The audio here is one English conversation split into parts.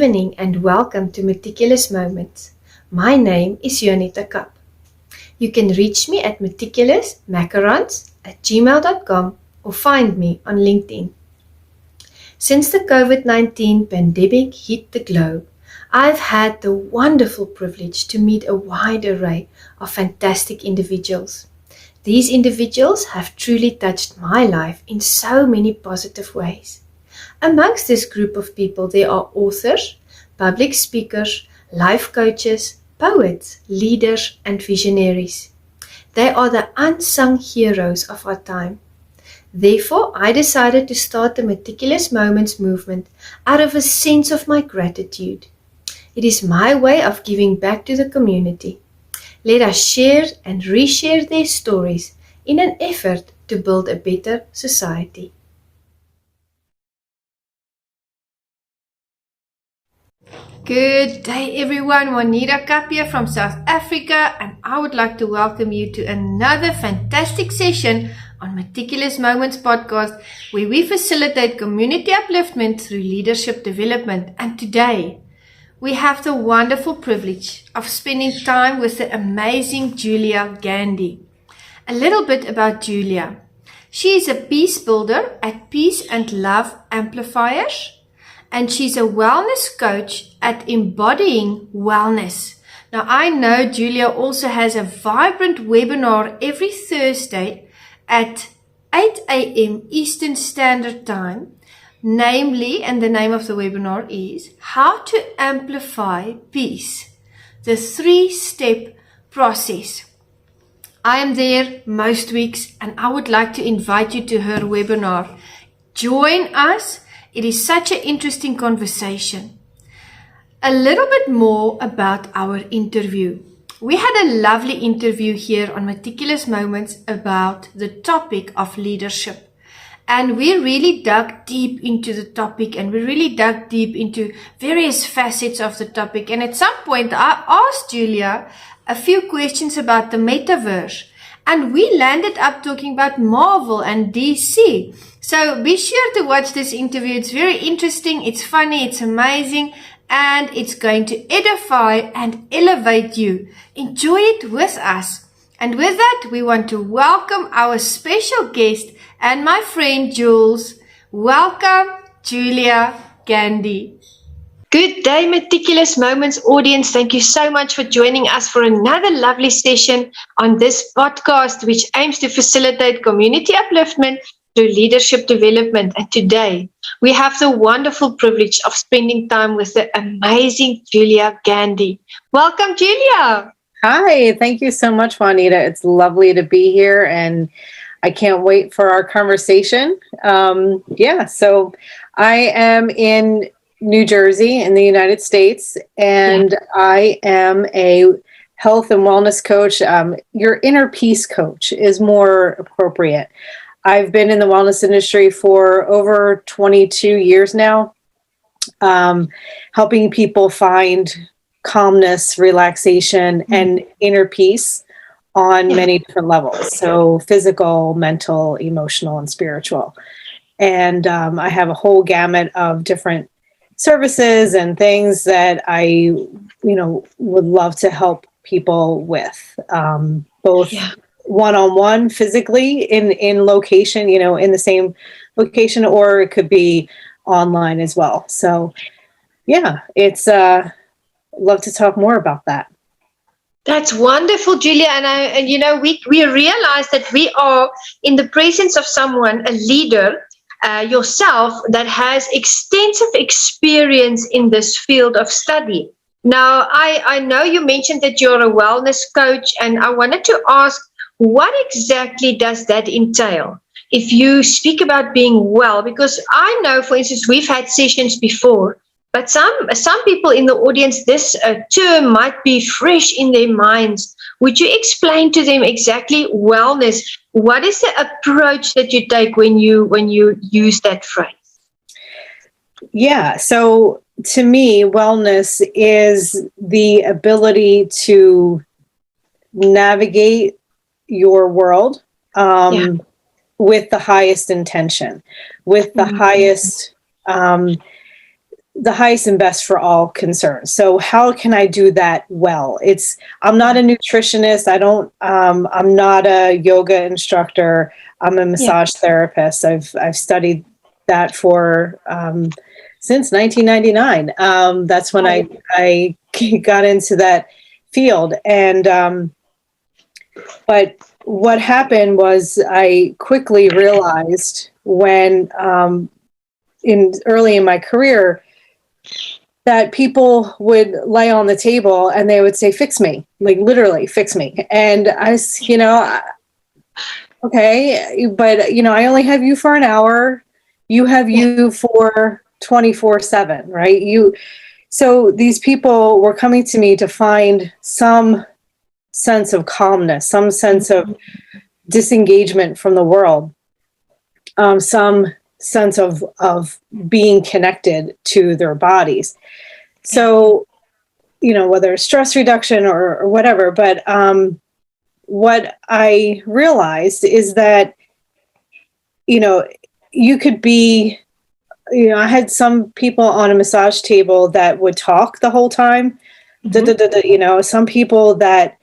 evening and welcome to Meticulous Moments. My name is Juanita Kapp. You can reach me at meticulousmacarons@gmail.com or find me on LinkedIn. Since the COVID-19 pandemic hit the globe, I've had the wonderful privilege to meet a wide array of fantastic individuals. These individuals have truly touched my life in so many positive ways. Amongst this group of people, there are authors, public speakers, life coaches, poets, leaders, and visionaries. They are the unsung heroes of our time. Therefore, I decided to start the Meticulous Moments movement out of a sense of my gratitude. It is my way of giving back to the community. Let us share and reshare their stories in an effort to build a better society. Good day everyone, Juanita Kapp here from South Africa, and I would like to welcome you to another fantastic session on Meticulous Moments podcast, where we facilitate community upliftment through leadership development. And today we have the wonderful privilege of spending time with the amazing Julia Gandy. A little bit about Julia. She is a peace builder at Peace and Love Amplifiers, and she's a wellness coach at Embodying Wellness. Now, I know Julia also has a vibrant webinar every Thursday at 8 a.m. Eastern Standard Time, namely, and the name of the webinar is How to Amplify Peace, the 3-step process. I am there most weeks, and I would like to invite you to her webinar. Join us. It is such an interesting conversation. A little bit more about our interview. We had a lovely interview here on Meticulous Moments about the topic of leadership. And we really dug deep into the topic, and we really dug deep into various facets of the topic. And at some point, I asked Julia a few questions about the metaverse. And we landed up talking about Marvel and DC. So be sure to watch this interview. It's very interesting, it's funny, it's amazing, and it's going to edify and elevate you. Enjoy it with us. And with that, we want to welcome our special guest and my friend Jules. Welcome, Julia Gandy. Good day, Meticulous Moments audience. Thank you so much for joining us for another lovely session on this podcast, which aims to facilitate community upliftment through leadership development. And today, we have the wonderful privilege of spending time with the amazing Julia Gandy. Welcome, Julia. Hi, thank you so much, Juanita. It's lovely to be here, and I can't wait for our conversation. So I am in New Jersey in the United States, and I am a health and wellness coach. Your inner peace coach is more appropriate. I've been in the wellness industry for over 22 years now, helping people find calmness, relaxation, and inner peace on many different levels. So physical, mental, emotional, and spiritual. And I have a whole gamut of different services and things that I, would love to help people with, both one-on-one physically in location, in the same location, or it could be online as well. So it's love to talk more about that. That's wonderful, Julia. And we realize that we are in the presence of someone, a leader, yourself, that has extensive experience in this field of study. Now, I know you mentioned that you're a wellness coach, and I wanted to ask, what exactly does that entail? If you speak about being well, because I know, for instance, we've had sessions before, but some people in the audience, this term might be fresh in their minds. Would you explain to them exactly wellness? What is the approach that you take when you use that phrase? Yeah, so to me, wellness is the ability to navigate your world with the highest intention, with the highest the highest and best for all concerned. So how can I do that well? I'm not a nutritionist. I'm not a yoga instructor. I'm a massage therapist. I've studied that for, since 1999. That's when I got into that field. And, but what happened was I quickly realized when, early in my career, that people would lay on the table and they would say, fix me, like literally fix me. And okay, but I only have you for an hour. You have you for 24/7, right? So these people were coming to me to find some sense of calmness, some sense of disengagement from the world, some sense of being connected to their bodies. So, whether it's stress reduction or whatever, but what I realized is that, you could be, I had some people on a massage table that would talk the whole time, some people that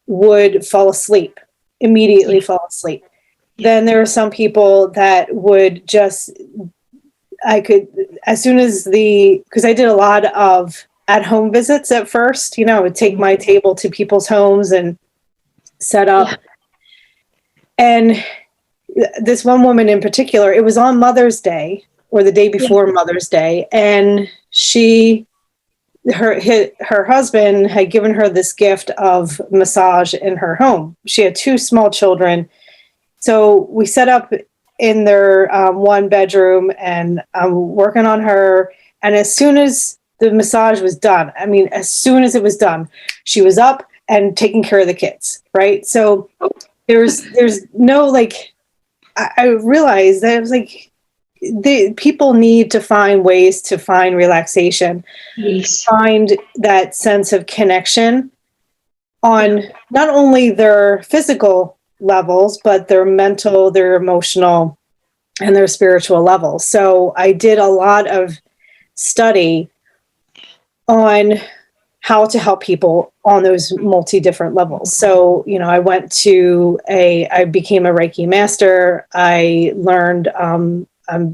would fall asleep, immediately fall asleep. Then there were some people that would as soon as because I did a lot of at-home visits at first, I would take my table to people's homes and set up. Yeah. And this one woman in particular, it was on Mother's Day or the day before Mother's Day. And her husband had given her this gift of massage in her home. She had 2 small children. So we set up in their one bedroom, and I'm working on her. And as soon as the massage was done, as soon as it was done, she was up and taking care of the kids, right? So there's no, I realized that it was people need to find ways to find relaxation, find that sense of connection on not only their physical levels, but their mental, their emotional, and their spiritual levels. So I did a lot of study on how to help people on those different levels. So, I I became a Reiki master. I learned,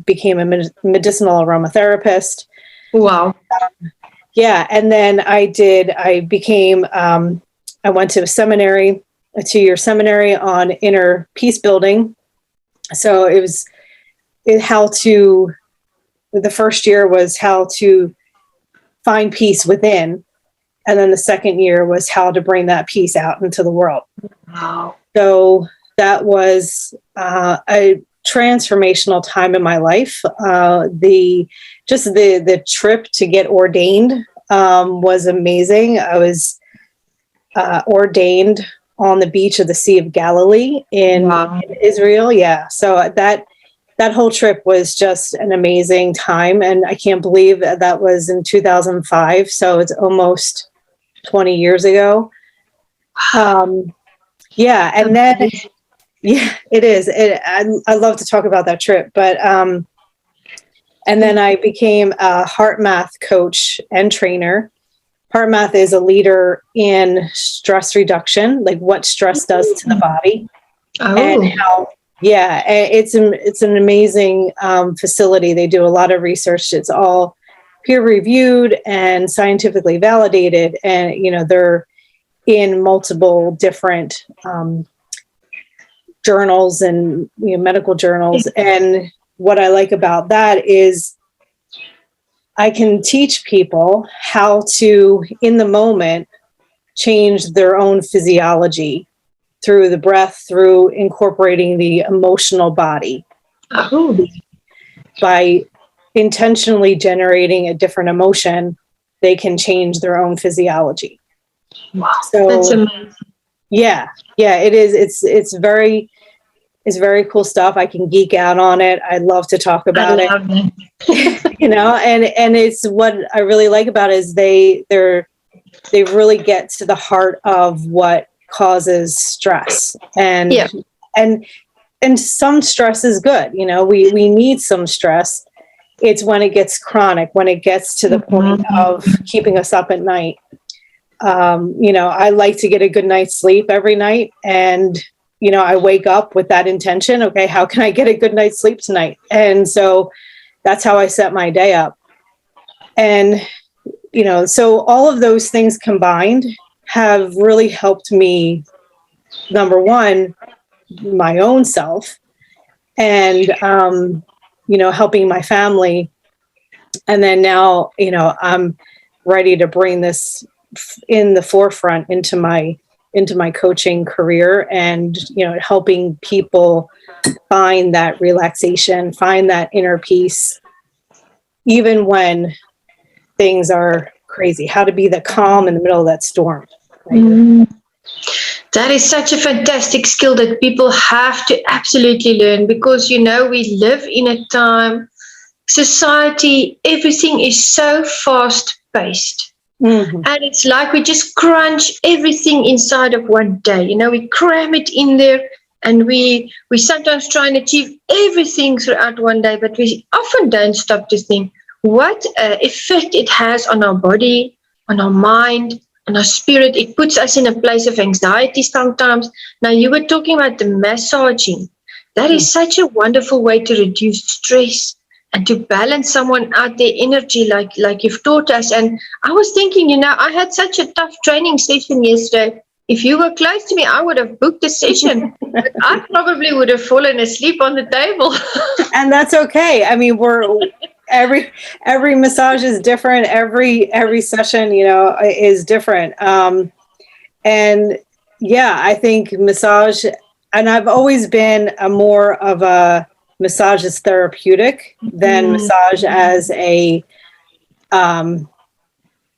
became a medicinal aromatherapist. Wow. And then I went to a 2-year seminary on inner peace building. So the first year was how to find peace within. And then the second year was how to bring that peace out into the world. Wow. So that was a transformational time in my life. The trip to get ordained was amazing. I was ordained on the beach of the Sea of Galilee in Israel. Yeah. So that whole trip was just an amazing time. And I can't believe that was in 2005. So it's almost 20 years ago. And then, it is. I love to talk about that trip, but, and then I became a heart math coach and trainer. Heart math is a leader in stress reduction, like what stress does to the body. And how, it's an amazing facility. They do a lot of research. It's all peer reviewed and scientifically validated. And, they're in multiple different journals and medical journals. And what I like about that is I can teach people how to, in the moment, change their own physiology through the breath, through incorporating the emotional body. By intentionally generating a different emotion, they can change their own physiology. Wow, so that's amazing. Yeah, it is. It's very cool stuff. I can geek out on it. I love to talk about it. And it's what I really like about it is they really get to the heart of what causes stress. And some stress is good. We need some stress. It's when it gets chronic, when it gets to the point of keeping us up at night. I like to get a good night's sleep every night. And, I wake up with that intention. Okay, how can I get a good night's sleep tonight? And so that's how I set my day up. And, so all of those things combined have really helped me, number one, my own self, and, helping my family. And then now, I'm ready to bring this in the forefront into my coaching career, and, helping people find that relaxation, find that inner peace, even when things are crazy, how to be the calm in the middle of that storm. Right? That is such a fantastic skill that people have to absolutely learn, because, we live in a time, society, everything is so fast paced. And it's like we just crunch everything inside of one day. We cram it in there, and we sometimes try and achieve everything throughout one day, but we often don't stop to think what effect it has on our body, on our mind, on our spirit. It puts us in a place of anxiety sometimes. Now, you were talking about the massaging. That is such a wonderful way to reduce stress and to balance someone out their energy, like you've taught us. And I was thinking, I had such a tough training session yesterday. If you were close to me, I would have booked a session, but I probably would have fallen asleep on the table. And that's okay. I mean, every massage is different. Every session, is different. And yeah, I think massage, and I've always been more of a massage as therapeutic than massage as a,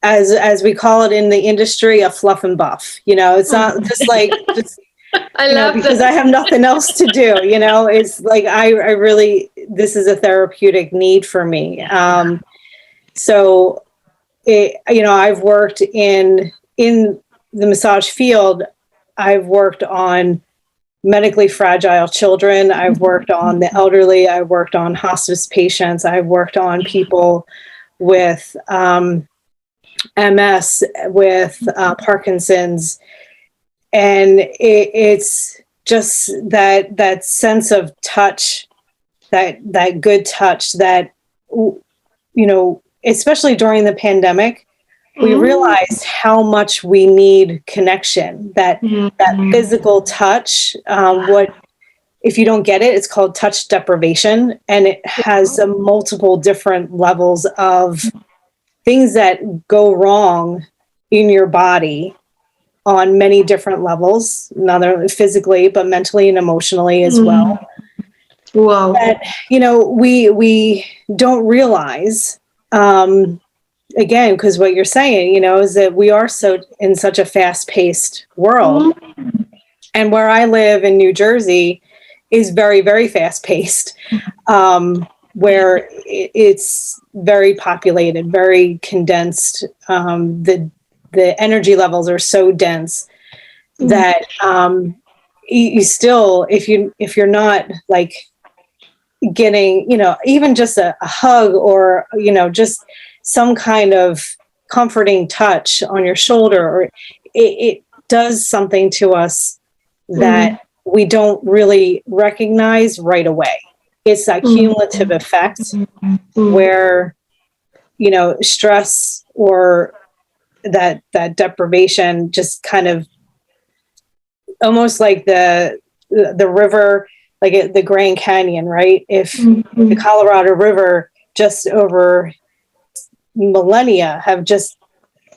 as we call it in the industry, a fluff and buff. It's not just I love because that. I have nothing else to do. It's like I really, this is a therapeutic need for me. So I've worked in the massage field. I've worked on medically fragile children. I've worked on the elderly. I've worked on hospice patients. I've worked on people with MS, with Parkinson's. And it's just that sense of touch, that good touch that, especially during the pandemic, we realized how much we need connection, that physical touch. What if you don't get it? It's called touch deprivation, and it has multiple different levels of things that go wrong in your body on many different levels, not only physically, but mentally and emotionally as well. Wow. That, we don't realize, again, because what you're saying, is that we are in such a fast-paced world. And where I live in New Jersey is very, very fast-paced, where it's very populated, very condensed. The energy levels are so dense that you still, if you're not like getting, even just a hug, or just some kind of comforting touch on your shoulder, or it does something to us that we don't really recognize right away. It's that cumulative effect where, stress or that deprivation just kind of almost like the river, like the Grand Canyon, right? If the Colorado River just over millennia have just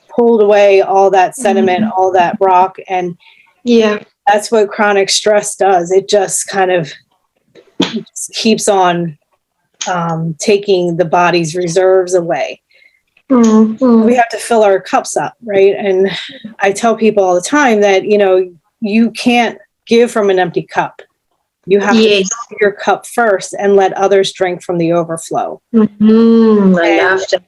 pulled away all that sediment, all that rock, and that's what chronic stress does. It just kind of keeps on taking the body's reserves away. We have to fill our cups up, right? And I tell people all the time that, you can't give from an empty cup. You have to fill your cup first and let others drink from the overflow. I love that.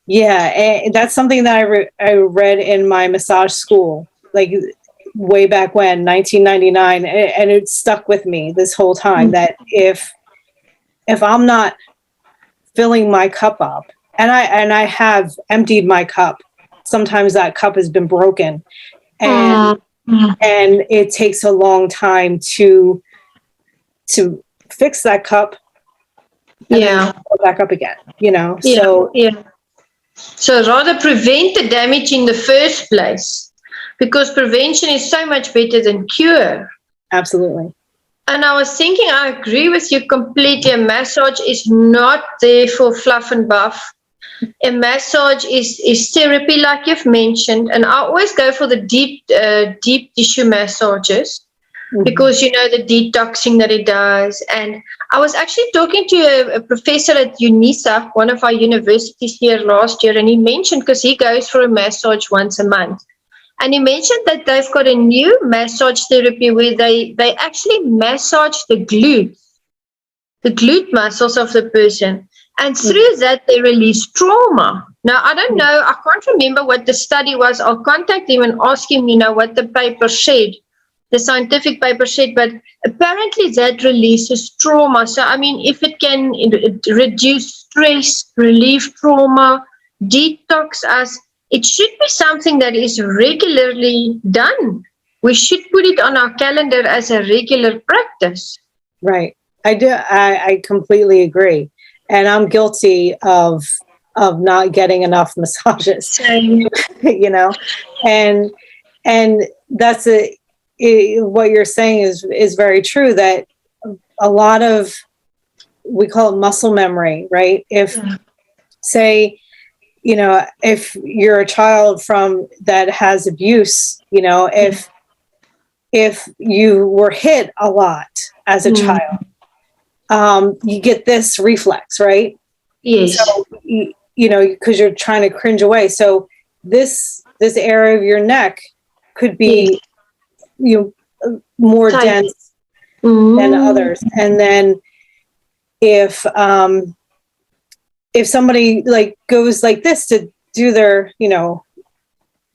Yeah, and that's something that I read in my massage school, like way back when, 1999, and it stuck with me this whole time, that if I'm not filling my cup up, and I have emptied my cup. Sometimes that cup has been broken, and it takes a long time to fix that cup and then go back up again, So rather prevent the damage in the first place, because prevention is so much better than cure. Absolutely. And I was thinking, I agree with you completely. A massage is not there for fluff and buff. A massage is therapy, like you've mentioned. And I always go for the deep tissue massages, because, the detoxing that it does. And I was actually talking to a professor at UNISA, one of our universities here last year, and he mentioned, because he goes for a massage once a month, and he mentioned that they've got a new massage therapy where they actually massage the glute muscles of the person. And through that, they release trauma. Now, I don't know, I can't remember what the study was. I'll contact him and ask him, what the paper said, the scientific paper said, but apparently that releases trauma. So, I mean, if it can reduce stress, relieve trauma, detox us, it should be something that is regularly done. We should put it on our calendar as a regular practice. Right. I do. I completely agree. And I'm guilty of not getting enough massages, Same. and that's what you're saying is very true, that a lot of, we call it muscle memory, right? If say, if you're a child that has abuse, if you were hit a lot as a child, you get this reflex, right? Yes. So, because you're trying to cringe away. So this area of your neck could be, more tight, dense than others. And then if somebody goes like this to do their,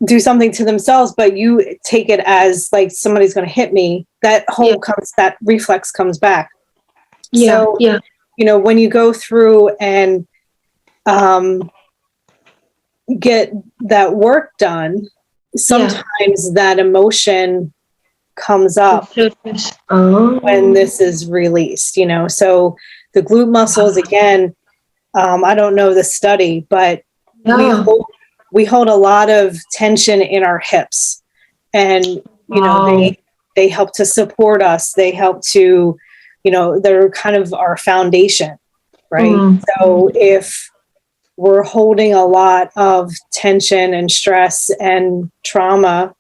do something to themselves, but you take it as like somebody's going to hit me, that that reflex comes back. So, when you go through and get that work done, sometimes that emotion comes up when this is released, So the glute muscles, again, I don't know the study, but we hold a lot of tension in our hips, and they help to support us. They help to, they're kind of our foundation, right? So if we're holding a lot of tension and stress and trauma,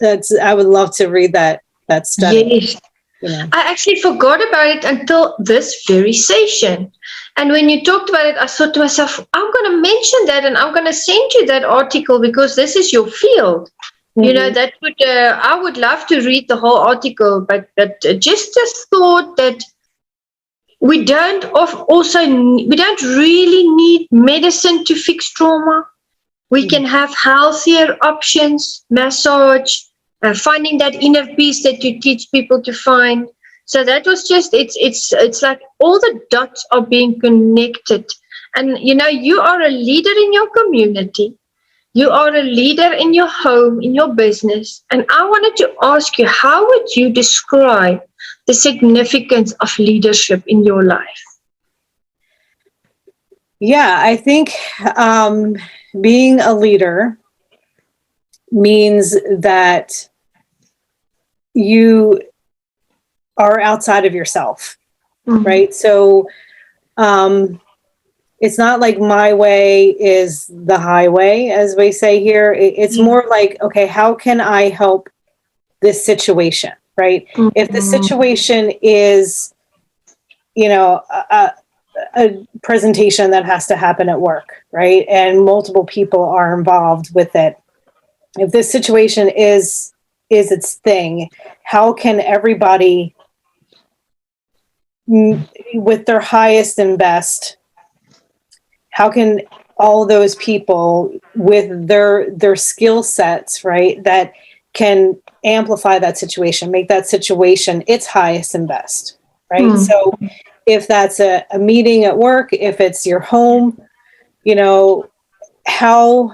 I would love to read that study. Yes. I actually forgot about it until this very session. And when you talked about it, I thought to myself, I'm going to mention that, and I'm going to send you that article, because this is your field. That would, I would love to read the whole article, but just thought that we don't really need medicine to fix trauma. We can have healthier options, massage, finding that inner peace that you teach people to find. So that was just, it's like all the dots are being connected. And, you are a leader in your community. You are a leader in your home, in your business. And I wanted to ask you, how would you describe the significance of leadership in your life? Yeah, I think being a leader means that you are outside of yourself, right? So it's not like my way is the highway, as we say here. It's more like, okay, how can I help this situation, right? If the situation is, a presentation that has to happen at work, right? And multiple people are involved with it. If this situation is its thing, how can everybody with their highest and best, how can all those people with their skill sets, right, that can amplify that situation, make that situation its highest and best, right? So if that's a meeting at work, if it's your home, you know, how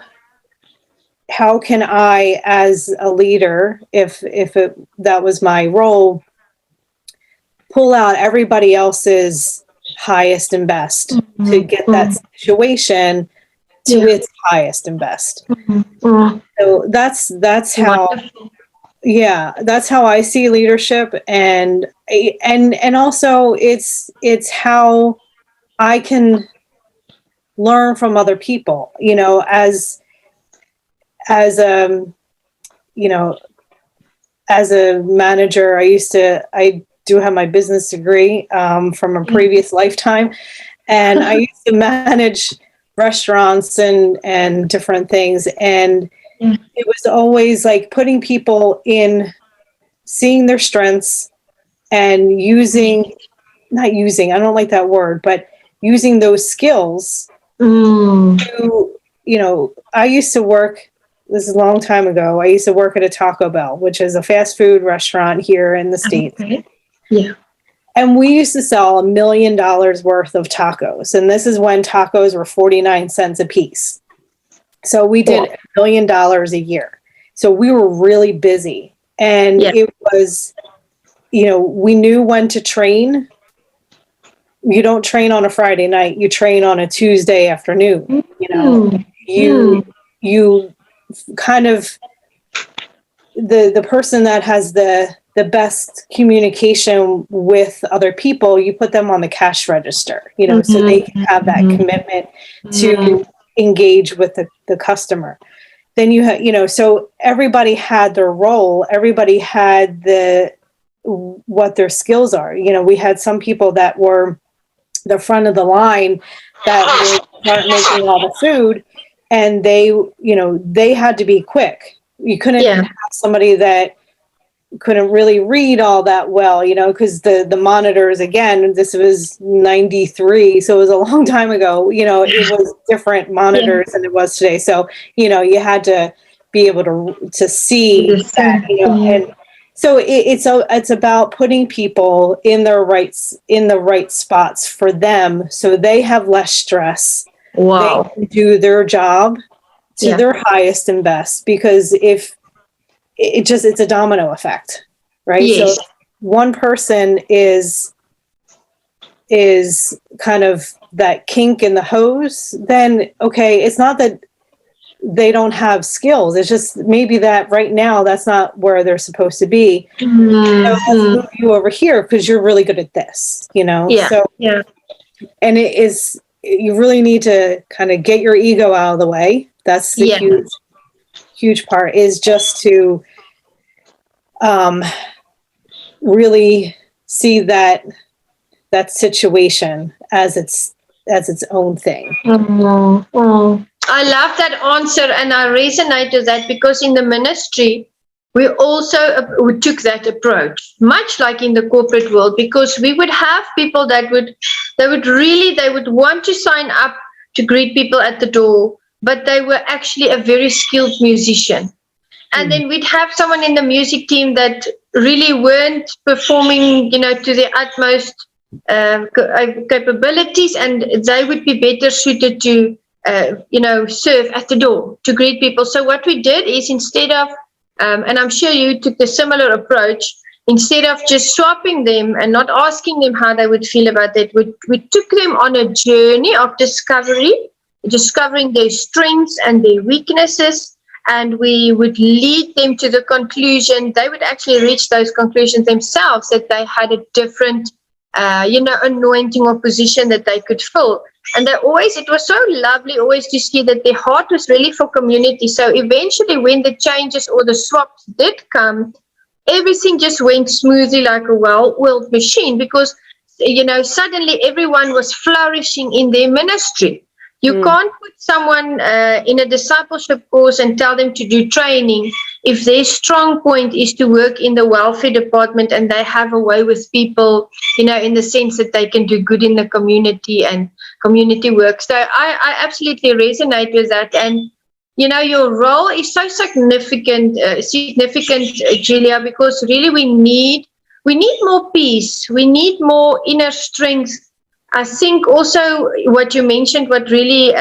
can I, as a leader, if that was my role, pull out everybody else's highest and best to get that situation to its highest and best. So that's how, that's how I see leadership, and also it's how I can learn from other people, you know, as you know, as a manager. I do have my business degree from a previous lifetime, and I used to manage restaurants and different things, and it was always like putting people in, seeing their strengths and I don't like that word, but using those skills to, you know, I used to work, this is a long time ago, I used to work at a Taco Bell, which is a fast food restaurant here in the States. Yeah. And we used to sell $1 million worth of tacos. And this is when tacos were 49 cents a piece. So we did $1 million a year. So we were really busy. And it was, you know, we knew when to train. You don't train on a Friday night, you train on a Tuesday afternoon. You know, you kind of, the person that has the best communication with other people, you put them on the cash register, you know, so they can have that commitment to engage with the customer. Then you have, you know, so everybody had their role, everybody had what their skills are. You know, we had some people that were the front of the line that weren't making all the food, and they, you know, they had to be quick. You couldn't have somebody that couldn't really read all that well, you know, because the monitors, again, this was 93, so it was a long time ago, you know, it was different monitors than it was today. So, you know, you had to be able to see that, you know, and so it's about putting people in the right spots for them, so they have less stress. They can do their job to their highest and best, because if it's a domino effect, right? So if one person is kind of that kink in the hose, then okay, it's not that they don't have skills, it's just maybe that right now that's not where they're supposed to be. So let's move you over here because you're really good at this, you know. And it is, you really need to kind of get your ego out of the way. That's the huge part, is just to really see that situation as its own thing. I love that answer, and I resonate with that, because in the ministry we also we took that approach, much like in the corporate world, because we would have people that would want to sign up to greet people at the door, but they were actually a very skilled musician. And then we'd have someone in the music team that really weren't performing, you know, to their utmost capabilities, and they would be better suited to, you know, serve at the door to greet people. So what we did is, instead of, and I'm sure you took the similar approach, instead of just swapping them and not asking them how they would feel about it, we took them on a journey of discovering their strengths and their weaknesses, and we would lead them to the conclusion. They would actually reach those conclusions themselves, that they had a different, you know, anointing or position that they could fill. And it was so lovely always to see that their heart was really for community. So eventually, when the changes or the swaps did come, everything just went smoothly like a well-oiled machine, because, you know, suddenly everyone was flourishing in their ministry. You can't put someone in a discipleship course and tell them to do training if their strong point is to work in the welfare department and they have a way with people, you know, in the sense that they can do good in the community and community work. So I absolutely resonate with that. And, you know, your role is so significant, Julia, because really we need we need more peace. We need more inner strength. I think also what you mentioned, what really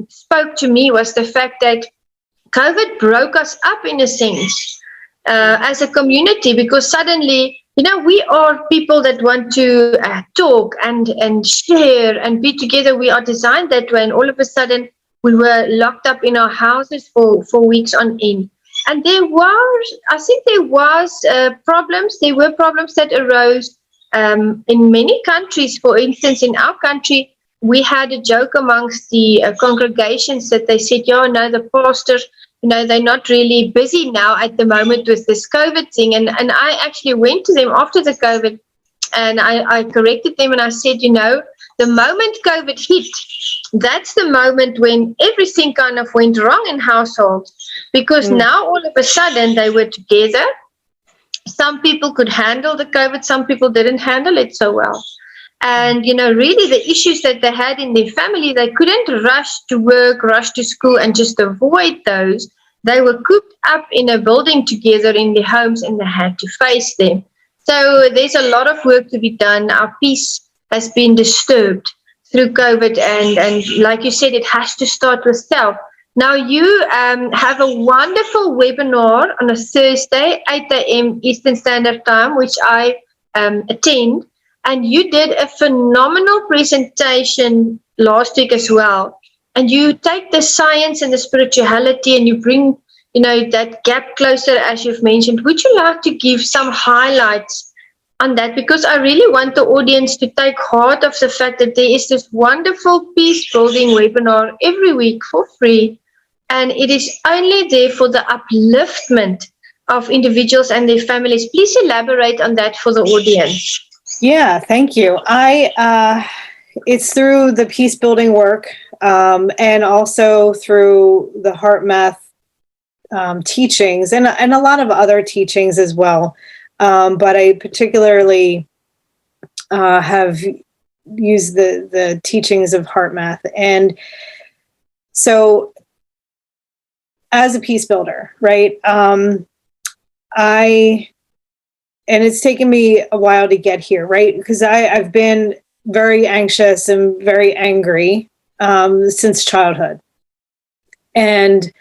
spoke to me was the fact that COVID broke us up in a sense as a community, because suddenly, we are people that want to talk and share and be together. We are designed that way, and all of a sudden we were locked up in our houses for weeks on end. And there were problems that arose in many countries. For instance, in our country, we had a joke amongst the congregations that they said, the pastors, they're not really busy now at the moment with this COVID thing. And I actually went to them after the COVID, and I corrected them, and I said, the moment COVID hit, that's the moment when everything kind of went wrong in households, because now all of a sudden they were together. Some people could handle the COVID, some people didn't handle it so well. And, really the issues that they had in their family, they couldn't rush to work, rush to school and just avoid those. They were cooped up in a building together in their homes, and they had to face them. So there's a lot of work to be done. Our peace has been disturbed through COVID. And like you said, it has to start with self. Now, you have a wonderful webinar on a Thursday, 8 a.m. Eastern Standard Time, which I attend. And you did a phenomenal presentation last week as well. And you take the science and the spirituality and you bring, that gap closer, as you've mentioned. Would you like to give some highlights on that? Because I really want the audience to take heart of the fact that there is this wonderful peace building webinar every week for free. And it is only there for the upliftment of individuals and their families. Please elaborate on that for the audience. Yeah, thank you. It's through the peace building work, and also through the Heart Math teachings and a lot of other teachings as well. But I particularly have used the teachings of Heart Math. And so as a peace builder, right, and it's taken me a while to get here, right? Because I've been very anxious and very angry since childhood. And,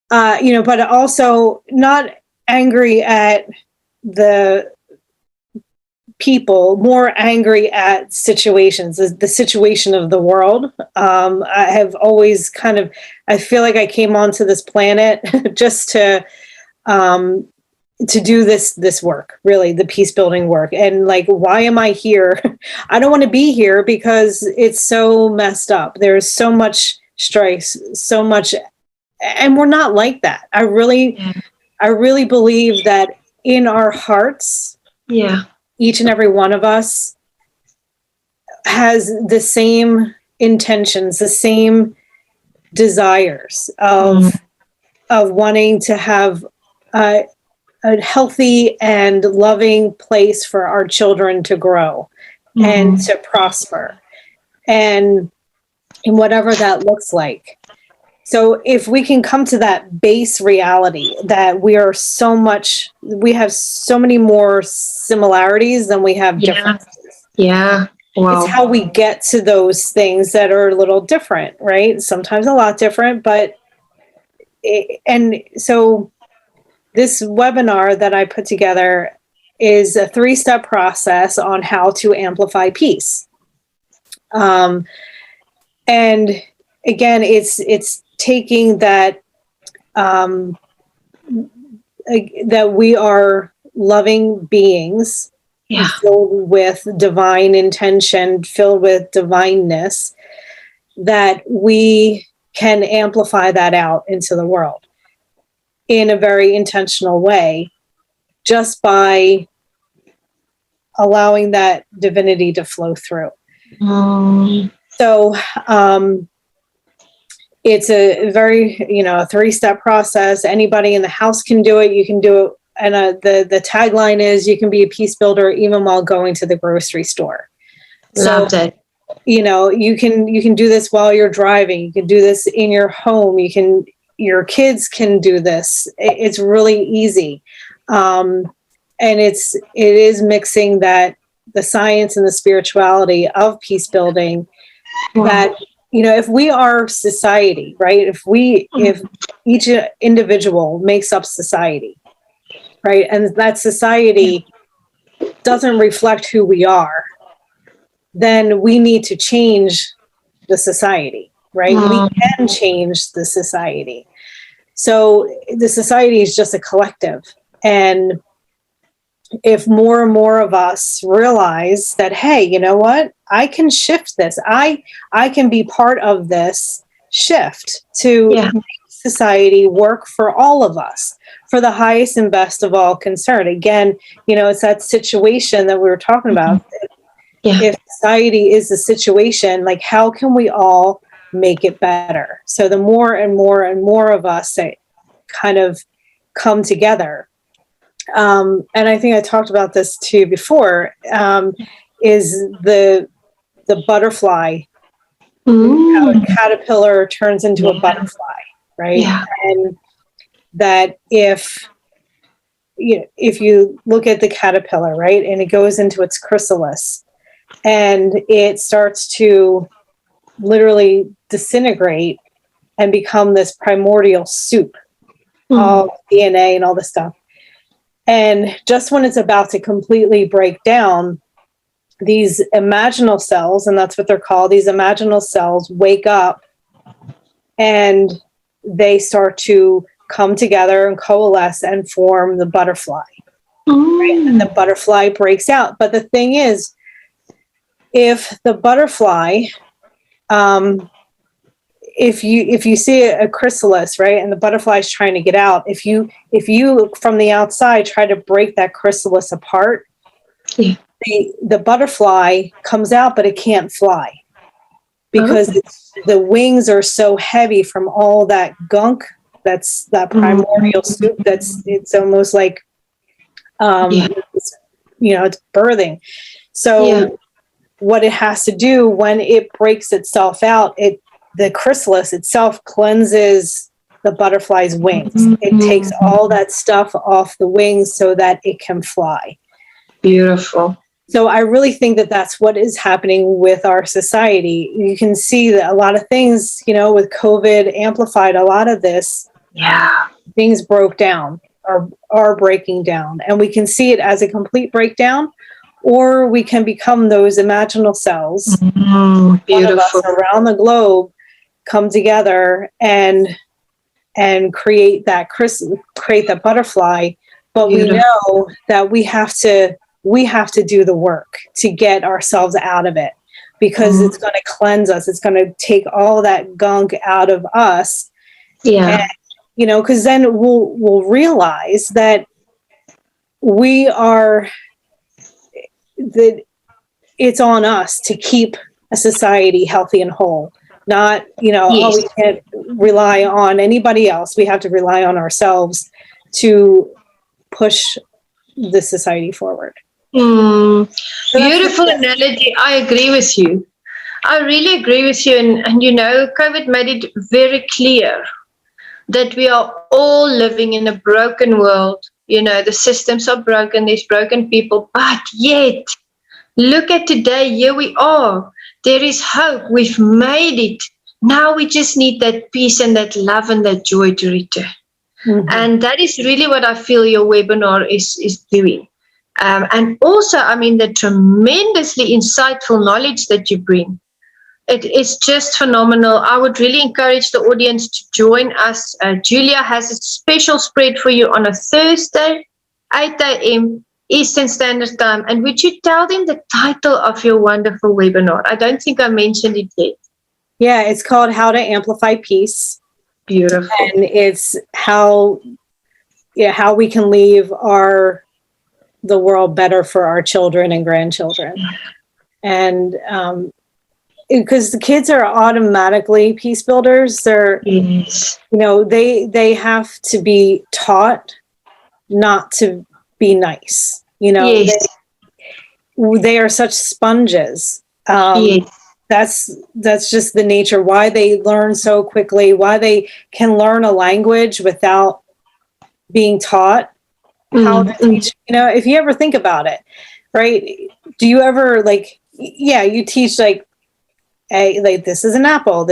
but also not angry at the people, more angry at situations, the situation of the world. I have always I feel like I came onto this planet just to do this work, really, the peace building work. And why am I here? I don't want to be here because it's so messed up. There's so much strife, so much, and we're not like that. I really believe that in our hearts, each and every one of us has the same intentions, the same desires of wanting to have a healthy and loving place for our children to grow and to prosper, and in whatever that looks like. So if we can come to that base reality that we have so many more similarities than we have differences. Yeah. Wow. It's how we get to those things that are a little different, right? Sometimes a lot different, and so this webinar that I put together is a 3-step process on how to amplify peace. And again, it's taking that that we are loving beings, filled with divine intention, filled with divineness, that we can amplify that out into the world in a very intentional way, just by allowing that divinity to flow through. So it's a very, a 3-step process. Anybody in the house can do it. You can do it. And the tagline is, you can be a peace builder even while going to the grocery store. Loved it. You can do this while you're driving. You can do this in your home. Your kids can do this. It's really easy. it is mixing that the science and the spirituality of peace building. That, if we are society, right? If each individual makes up society, right, and that society doesn't reflect who we are, then we need to change the society, right? We can change the society. So the society is just a collective. And if more and more of us realize that, hey, you know what? I can shift this. I can be part of this shift to make society work for all of us, for the highest and best of all concerned. Again, it's that situation that we were talking about. If society is the situation, like, how can we all make it better? So the more and more and more of us that kind of come together, and I think I talked about this too before, is the butterfly, how a caterpillar turns into a butterfly, right? And that if you look at the caterpillar, right, and it goes into its chrysalis, and it starts to literally disintegrate and become this primordial soup of DNA and all this stuff. And just when it's about to completely break down, these imaginal cells, and that's what they're called, these imaginal cells wake up and they start to come together and coalesce and form the butterfly. Right? And the butterfly breaks out. But the thing is, if the butterfly, if you see a chrysalis, right, and the butterfly is trying to get out, if you from the outside try to break that chrysalis apart, the butterfly comes out, but it can't fly because the wings are so heavy from all that gunk. That's that primordial soup. It's almost like, it's birthing. So what it has to do when it breaks itself out, the chrysalis itself cleanses the butterfly's wings. It takes all that stuff off the wings so that it can fly. Beautiful. So I really think that that's what is happening with our society. You can see that a lot of things, with COVID amplified a lot of this. Yeah. Things broke down, are breaking down. And we can see it as a complete breakdown, or we can become those imaginal cells. One of us around the globe come together and create that butterfly. But we know that we have to do the work to get ourselves out of it, because it's going to cleanse us. It's going to take all that gunk out of us. And, because then we'll realize that that it's on us to keep a society healthy and whole. Not, we can't rely on anybody else. We have to rely on ourselves to push the society forward. Beautiful analogy. I agree with you. I really agree with you. And COVID made it very clear that we are all living in a broken world. The systems are broken. There's broken people. But yet, look at today. Here we are. There is hope. We've made it. Now we just need that peace and that love and that joy to return. And that is really what I feel your webinar is doing. And also, the tremendously insightful knowledge that you bring. It is just phenomenal. I would really encourage the audience to join us. Julia has a special spread for you on a Thursday, 8 a.m. Eastern Standard Time. And would you tell them the title of your wonderful webinar? I don't think I mentioned it yet. Yeah, it's called How to Amplify Peace. Beautiful. And it's how we can leave the world better for our children and grandchildren. And because the kids are automatically peace builders, they're they have to be taught not to be nice. They are such sponges. That's just the nature, why they learn so quickly, why they can learn a language without being taught. how to teach, if you ever think about it, right? Do you ever you teach like this is an apple,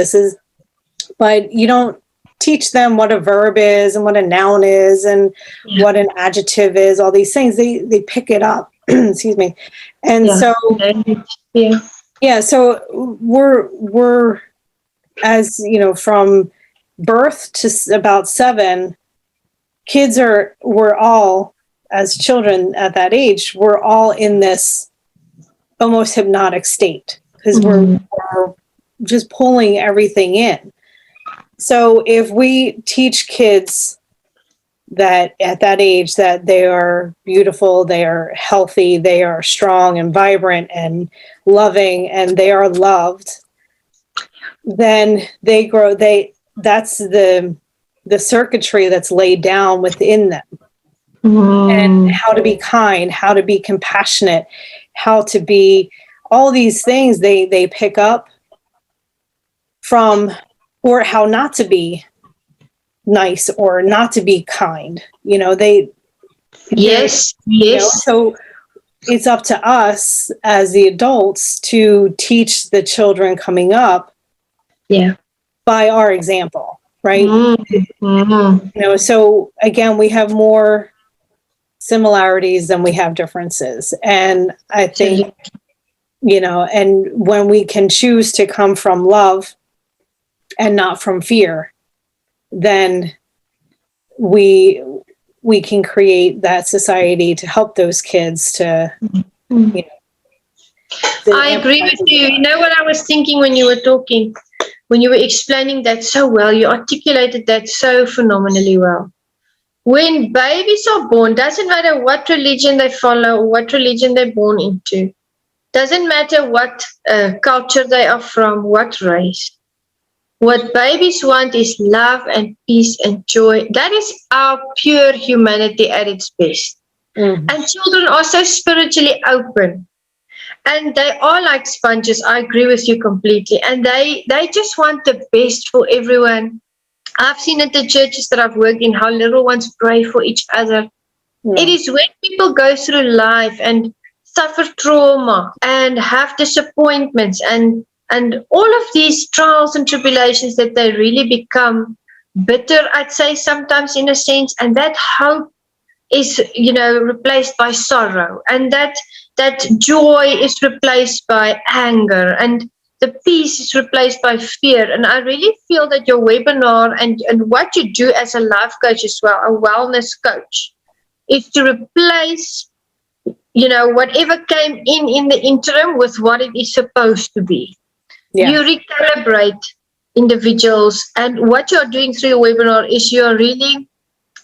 but you don't teach them what a verb is and what a noun is and what an adjective is, all these things. They pick it up. Excuse me. And so we're as from birth to about 7, we're all, as children at that age, we're all in this almost hypnotic state because we're just pulling everything in. So if we teach kids that at that age that they are beautiful, they are healthy, they are strong and vibrant and loving, and they are loved, then they grow. That's the circuitry that's laid down within them, and how to be kind, how to be compassionate, how to be all these things they pick up from, or how not to be nice or not to be kind. Yes. So it's up to us as the adults to teach the children coming up by our example, right? So again, we have more similarities than we have differences. And I think, and when we can choose to come from love and not from fear, then we can create that society to help those kids to I agree with you. You know what I was thinking when you were talking, when you were explaining that so well, you articulated that so phenomenally well. When babies are born, doesn't matter what religion they follow or what religion they're born into, doesn't matter what culture they are from, what race. What babies want is love and peace and joy. That is our pure humanity at its best. And children are so spiritually open. And they are like sponges. I agree with you completely. And they just want the best for everyone. I've seen at the churches that I've worked in how little ones pray for each other. It is when people go through life and suffer trauma and have disappointments and all of these trials and tribulations that they really become bitter, I'd say sometimes in a sense, and that hope is, replaced by sorrow, and that joy is replaced by anger, and the peace is replaced by fear. And I really feel that your webinar and what you do as a life coach as well, a wellness coach, is to replace, whatever came in the interim with what it is supposed to be. Yeah. You recalibrate individuals, and what you're doing through your webinar is you're really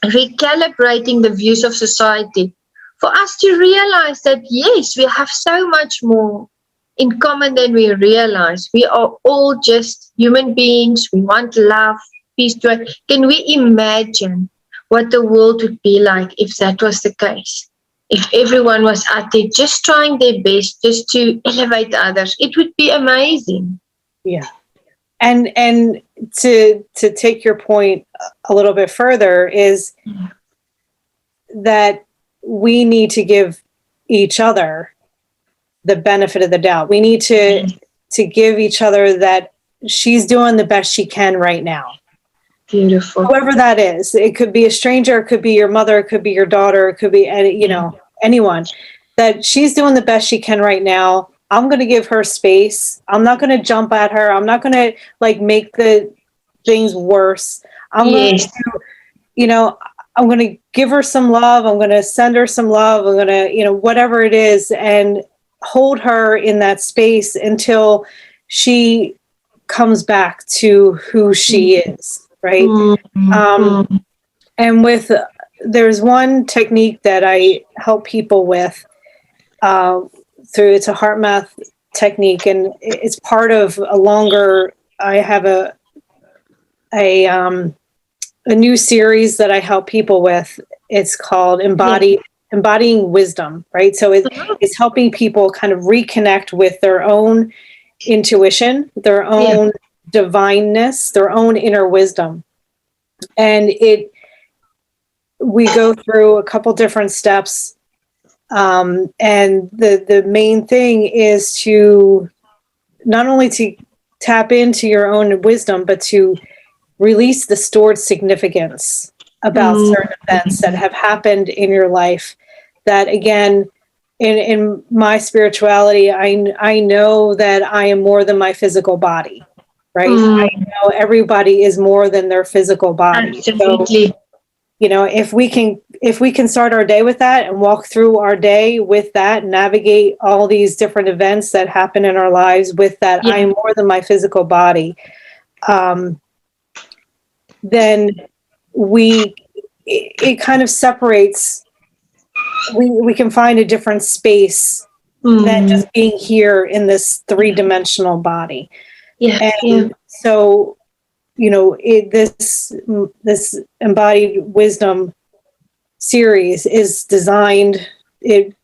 recalibrating the views of society for us to realize that, yes, we have so much more in common than we realize. We are all just human beings. We want love, peace, joy. Can we imagine what the world would be like if that was the case? If everyone was out there just trying their best just to elevate others, it would be amazing. Yeah. And to take your point a little bit further is that we need to give each other the benefit of the doubt. We need to give each other that she's doing the best she can right now. Beautiful. Whoever that is. It could be a stranger, it could be your mother, it could be your daughter, it could be anyone. That she's doing the best she can right now. I'm going to give her space. I'm not going to jump at her. I'm not going to make the things worse. I'm going to, I'm going to give her some love. I'm going to send her some love. I'm going to, whatever it is, and hold her in that space until she comes back to who she is. Right. And there's one technique that I help people with, it's a heart math technique, and it's part of I have a new series that I help people with. It's called Embodying Wisdom, right? So it's helping people kind of reconnect with their own intuition, their own divineness, their own inner wisdom. And we go through a couple different steps. And the main thing is to not only to tap into your own wisdom, but to release the stored significance about certain events that have happened in your life. That, again, in my spirituality, I know that I am more than my physical body, right? I know everybody is more than their physical body. Absolutely. So, if we can start our day with that and walk through our day with that, navigate all these different events that happen in our lives with that, I am more than my physical body, then it kind of separates. We can find a different space than just being here in this 3-dimensional body. So, this embodied wisdom series is designed. It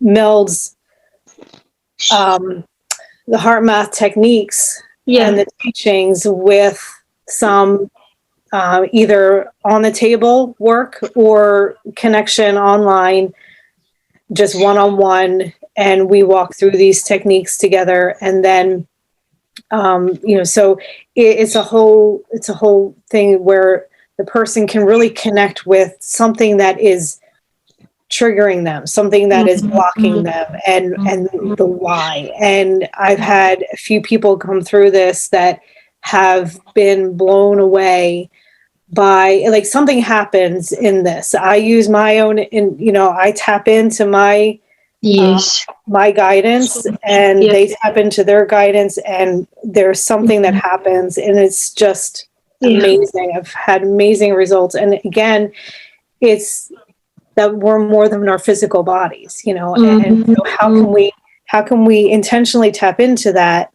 melds the heart math techniques and the teachings with some either on the table work or connection online, just one-on-one, and we walk through these techniques together. And then so it's a whole thing where the person can really connect with something that is triggering them, something that is blocking them, and the why. And I've had a few people come through this that have been blown away by, like, something happens in this. I use my own, I tap into my my guidance, and they tap into their guidance, and there's something that happens, and it's just amazing. I've had amazing results. And again, it's that we're more than our physical bodies, and so how can we intentionally tap into that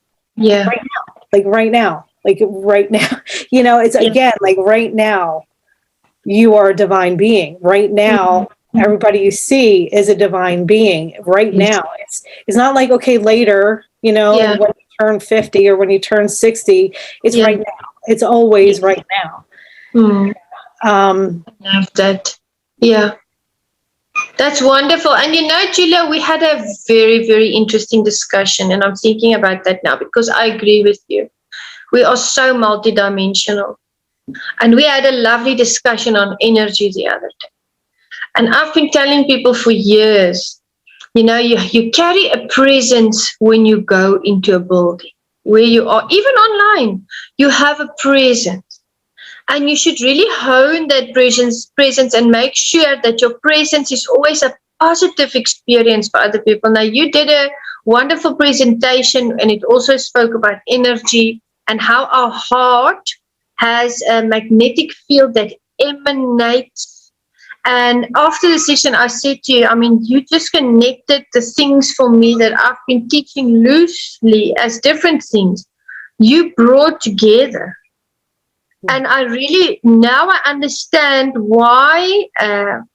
right now, it's again, like, right now you are a divine being. Right now, everybody you see is a divine being. Right now, it's not like, okay, later, when you turn 50 or when you turn 60, it's right now. It's always right now. Love that. Yeah. That's wonderful. And Julia, we had a very, very interesting discussion, and I'm thinking about that now because I agree with you. We are so multidimensional. And we had a lovely discussion on energy the other day. And I've been telling people for years, you carry a presence when you go into a building, where you are, even online, you have a presence. And you should really hone that presence and make sure that your presence is always a positive experience for other people. Now, you did a wonderful presentation, and it also spoke about energy and how our heart has a magnetic field that emanates. And after the session, I said to you, you just connected the things for me that I've been teaching loosely as different things. You brought together. And now I understand why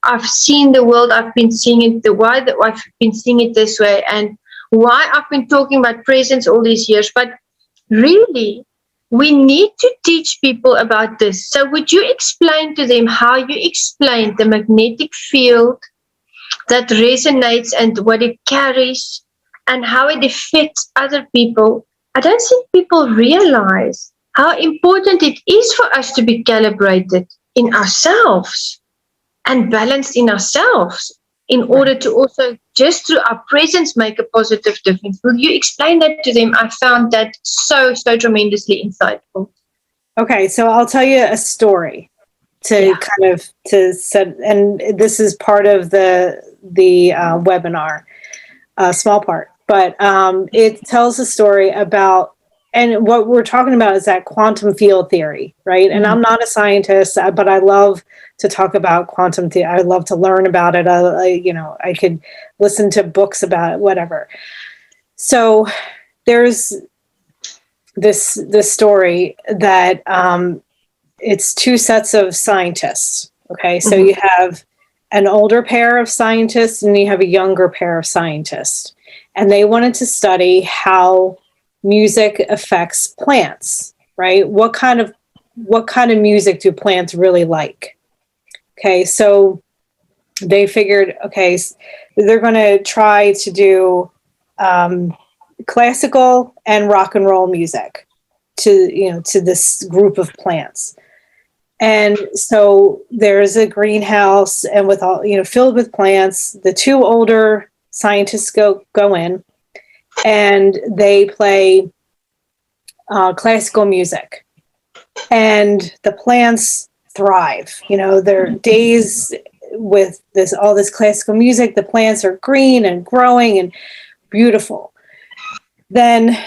I've seen the world, I've been seeing it, why I've been seeing it this way, and why I've been talking about presence all these years. But really, we need to teach people about this. So would you explain to them how you explained the magnetic field that resonates and what it carries and how it affects other people? I don't think people realize how important it is for us to be calibrated in ourselves and balanced in ourselves in order to also, just through our presence, make a positive difference. Will you explain that to them? I found that so tremendously insightful. Okay, so I'll tell you a story to set, and this is part of the webinar, a small part, but it tells a story about. And what we're talking about is that quantum field theory, right? And I'm not a scientist, but I love to talk about quantum theory. I love to learn about it. I could listen to books about it, whatever. So there's this story that it's two sets of scientists. Okay, so you have an older pair of scientists and you have a younger pair of scientists, and they wanted to study how music affects plants, right? What kind of music do plants really like? Okay, so they figured, okay, they're going to try to do classical and rock and roll music to this group of plants. And so there's a greenhouse, and with all, filled with plants. The two older scientists go in, and they play classical music, and the plants thrive. Their days with all this classical music, the plants are green and growing and beautiful. Then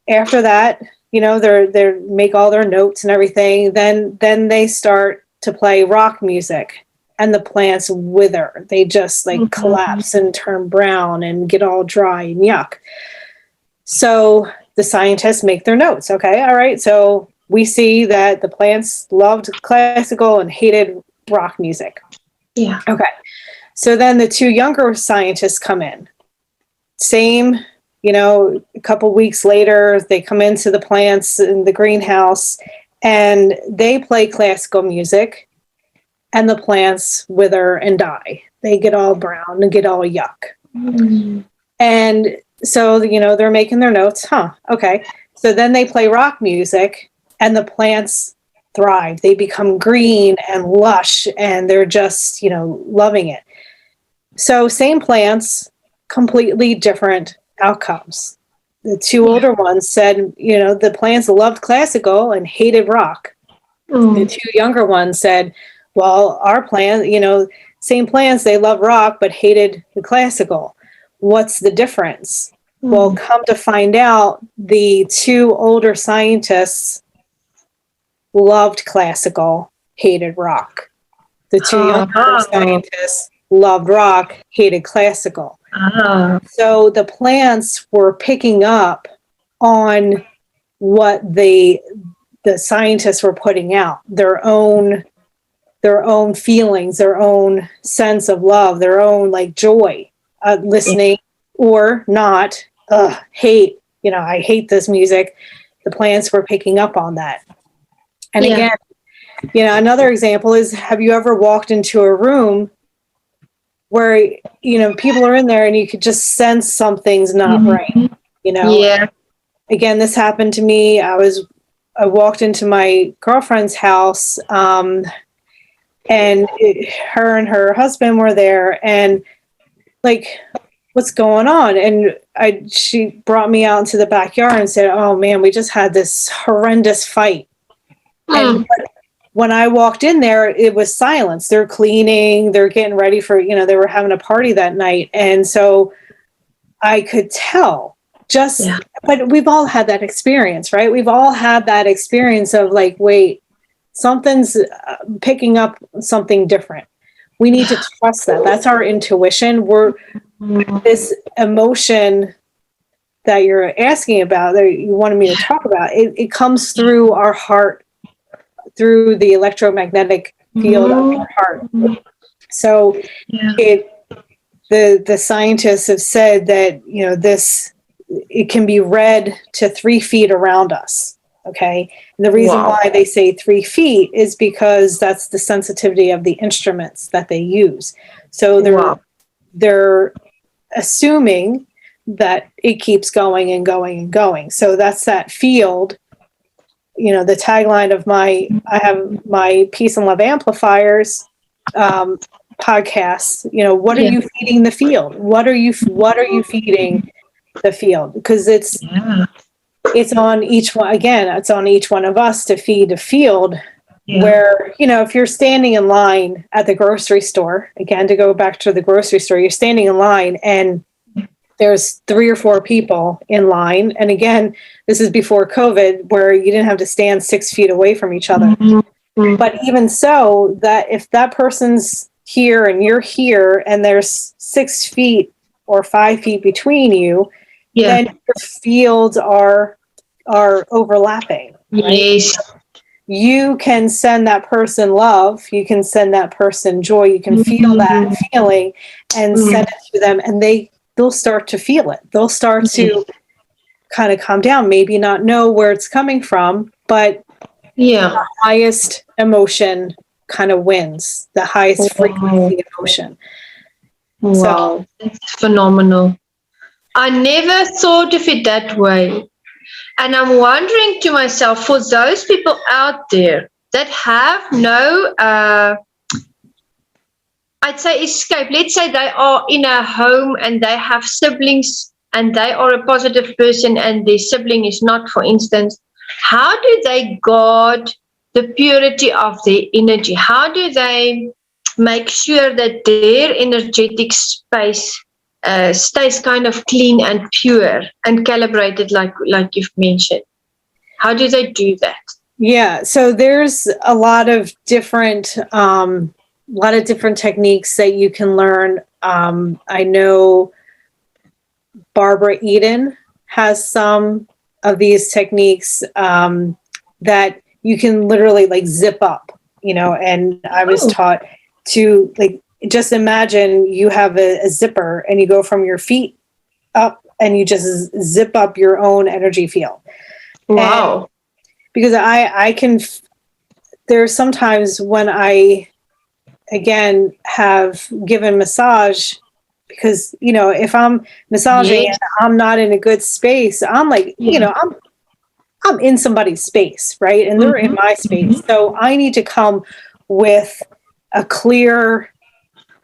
after that, they make all their notes and everything. Then they start to play rock music, and the plants wither. They just collapse and turn brown and get all dry and yuck. So the scientists make their notes. Okay, all right. So we see that the plants loved classical and hated rock music. Yeah. Okay. So then the two younger scientists come in. Same, a couple weeks later, they come into the plants in the greenhouse, and they play classical music, and the plants wither and die. They get all brown and get all yuck. Mm. And so, they're making their notes. Okay. So then they play rock music, and the plants thrive. They become green and lush, and they're just, loving it. So same plants, completely different outcomes. The two older ones said, the plants loved classical and hated rock. The two younger ones said, well, our plant, same plants, they love rock, but hated the classical. What's the difference? Well, come to find out, the two older scientists loved classical, hated rock. The two younger scientists loved rock, hated classical. So the plants were picking up on what the scientists were putting out, their own feelings, their own sense of love, their own joy, listening or not, hate, I hate this music. The plants were picking up on that. And again, another example is, have you ever walked into a room where, people are in there and you could just sense something's not right, Yeah. Again, this happened to me. I walked into my girlfriend's house, and her and her husband were there, and what's going on? And she brought me out into the backyard and said, oh man, we just had this horrendous fight. And when I walked in there, it was silence. They're cleaning, they're getting ready for, they were having a party that night. And so I could tell but we've all had that experience, right? We've all had that experience of wait, something's picking up something different. We need to trust that. That's our intuition. This emotion that you're asking about, that you wanted me to talk about, it comes through our heart, through the electromagnetic field of our heart. So the scientists have said that, it can be read to 3 feet around us. Okay. And the reason why they say 3 feet is because that's the sensitivity of the instruments that they use. So they're assuming that it keeps going and going and going. So that's that field. The tagline of I have my Peace and Love Amplifiers podcast. What are you feeding the field? What are you feeding the field? Because it's on each one. Again, it's on each one of us to feed the field. Where, if you're standing in line at the grocery store, again, to go back to the grocery store, you're standing in line and there's 3 or 4 people in line. And again, this is before COVID, where you didn't have to stand 6 feet away from each other. But even so, that if that person's here and you're here and there's 6 feet or 5 feet between you, then your fields are overlapping. Right? Yes. You can send that person love. You can send that person joy. You can feel that feeling and send it to them, and they'll start to feel it. They'll start to kind of calm down, maybe not know where it's coming from, but the highest emotion kind of wins, the highest frequency emotion. Wow, So, that's phenomenal. I never thought of it that way. And I'm wondering to myself, for those people out there that have no, I'd say escape. Let's say they are in a home and they have siblings and they are a positive person and their sibling is not, for instance. How do they guard the purity of their energy? How do they make sure that their energetic space stays kind of clean and pure and calibrated, like you've mentioned? How do they do that? Yeah, so there's a lot of different techniques that you can learn. I know Barbara Eden has some of these techniques that you can literally like zip up, and I was taught to like, just imagine you have a zipper and you go from your feet up and you just zip up your own energy field. Wow. And because I can, there's sometimes when I, again, have given massage, because, if I'm massaging and I'm not in a good space, I'm like, I'm in somebody's space, right? And they're in my space. So I need to come with a clear,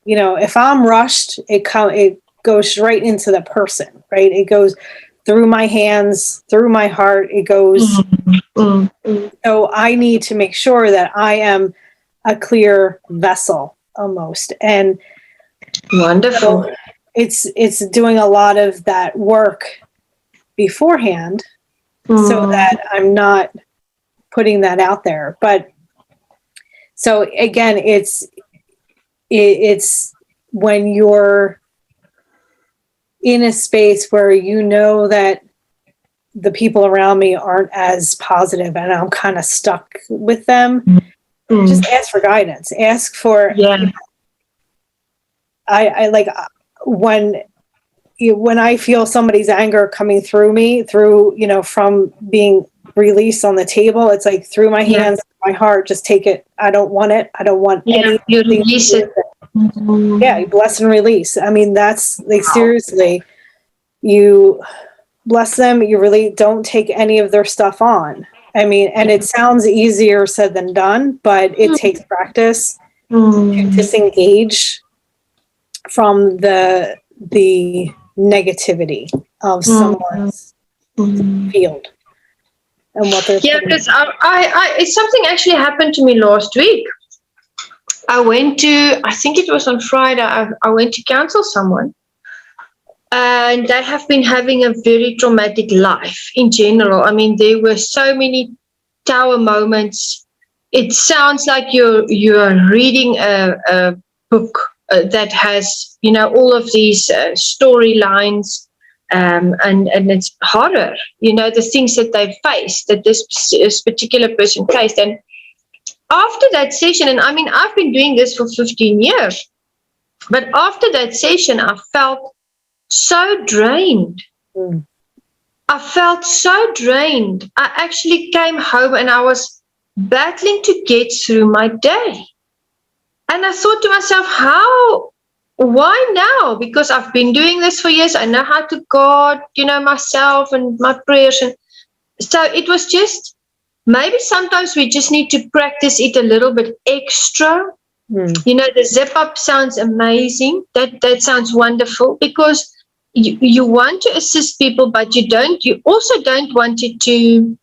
if I'm rushed, it goes right into the person, right? It goes through my hands, through my heart. It goes. So I need to make sure that I am a clear vessel almost. And wonderful. So it's doing a lot of that work beforehand so that I'm not putting that out there. But so again, it's when you're in a space where that the people around me aren't as positive and I'm kind of stuck with them, just ask for guidance. Ask for, I like when I feel somebody's anger coming through me, from being released on the table, it's like through my hands, my heart, just take it. I don't want it. I don't want anything. You release it. Yeah, you bless and release. I mean, that's like, seriously, you bless them. You really don't take any of their stuff on. I mean, and it sounds easier said than done, but it takes practice to disengage from the negativity of someone's field and what they're because it's something actually happened to me last week. I think it was on Friday, I went to counsel someone, and they have been having a very traumatic life in general. I mean, there were so many tower moments. It sounds like you're reading a book that has, all of these storylines, and it's horror, the things that they faced, that this particular person faced. And after that session, and I mean, I've been doing this for 15 years, but after that session, I felt so drained. I felt so drained. I actually came home and I was battling to get through my day. And I thought to myself, why now? Because I've been doing this for years. I know how to guard, myself and my prayers. And so it was just, maybe sometimes we just need to practice it a little bit extra. The zip up sounds amazing. That sounds wonderful, because you want to assist people, but you also don't want it to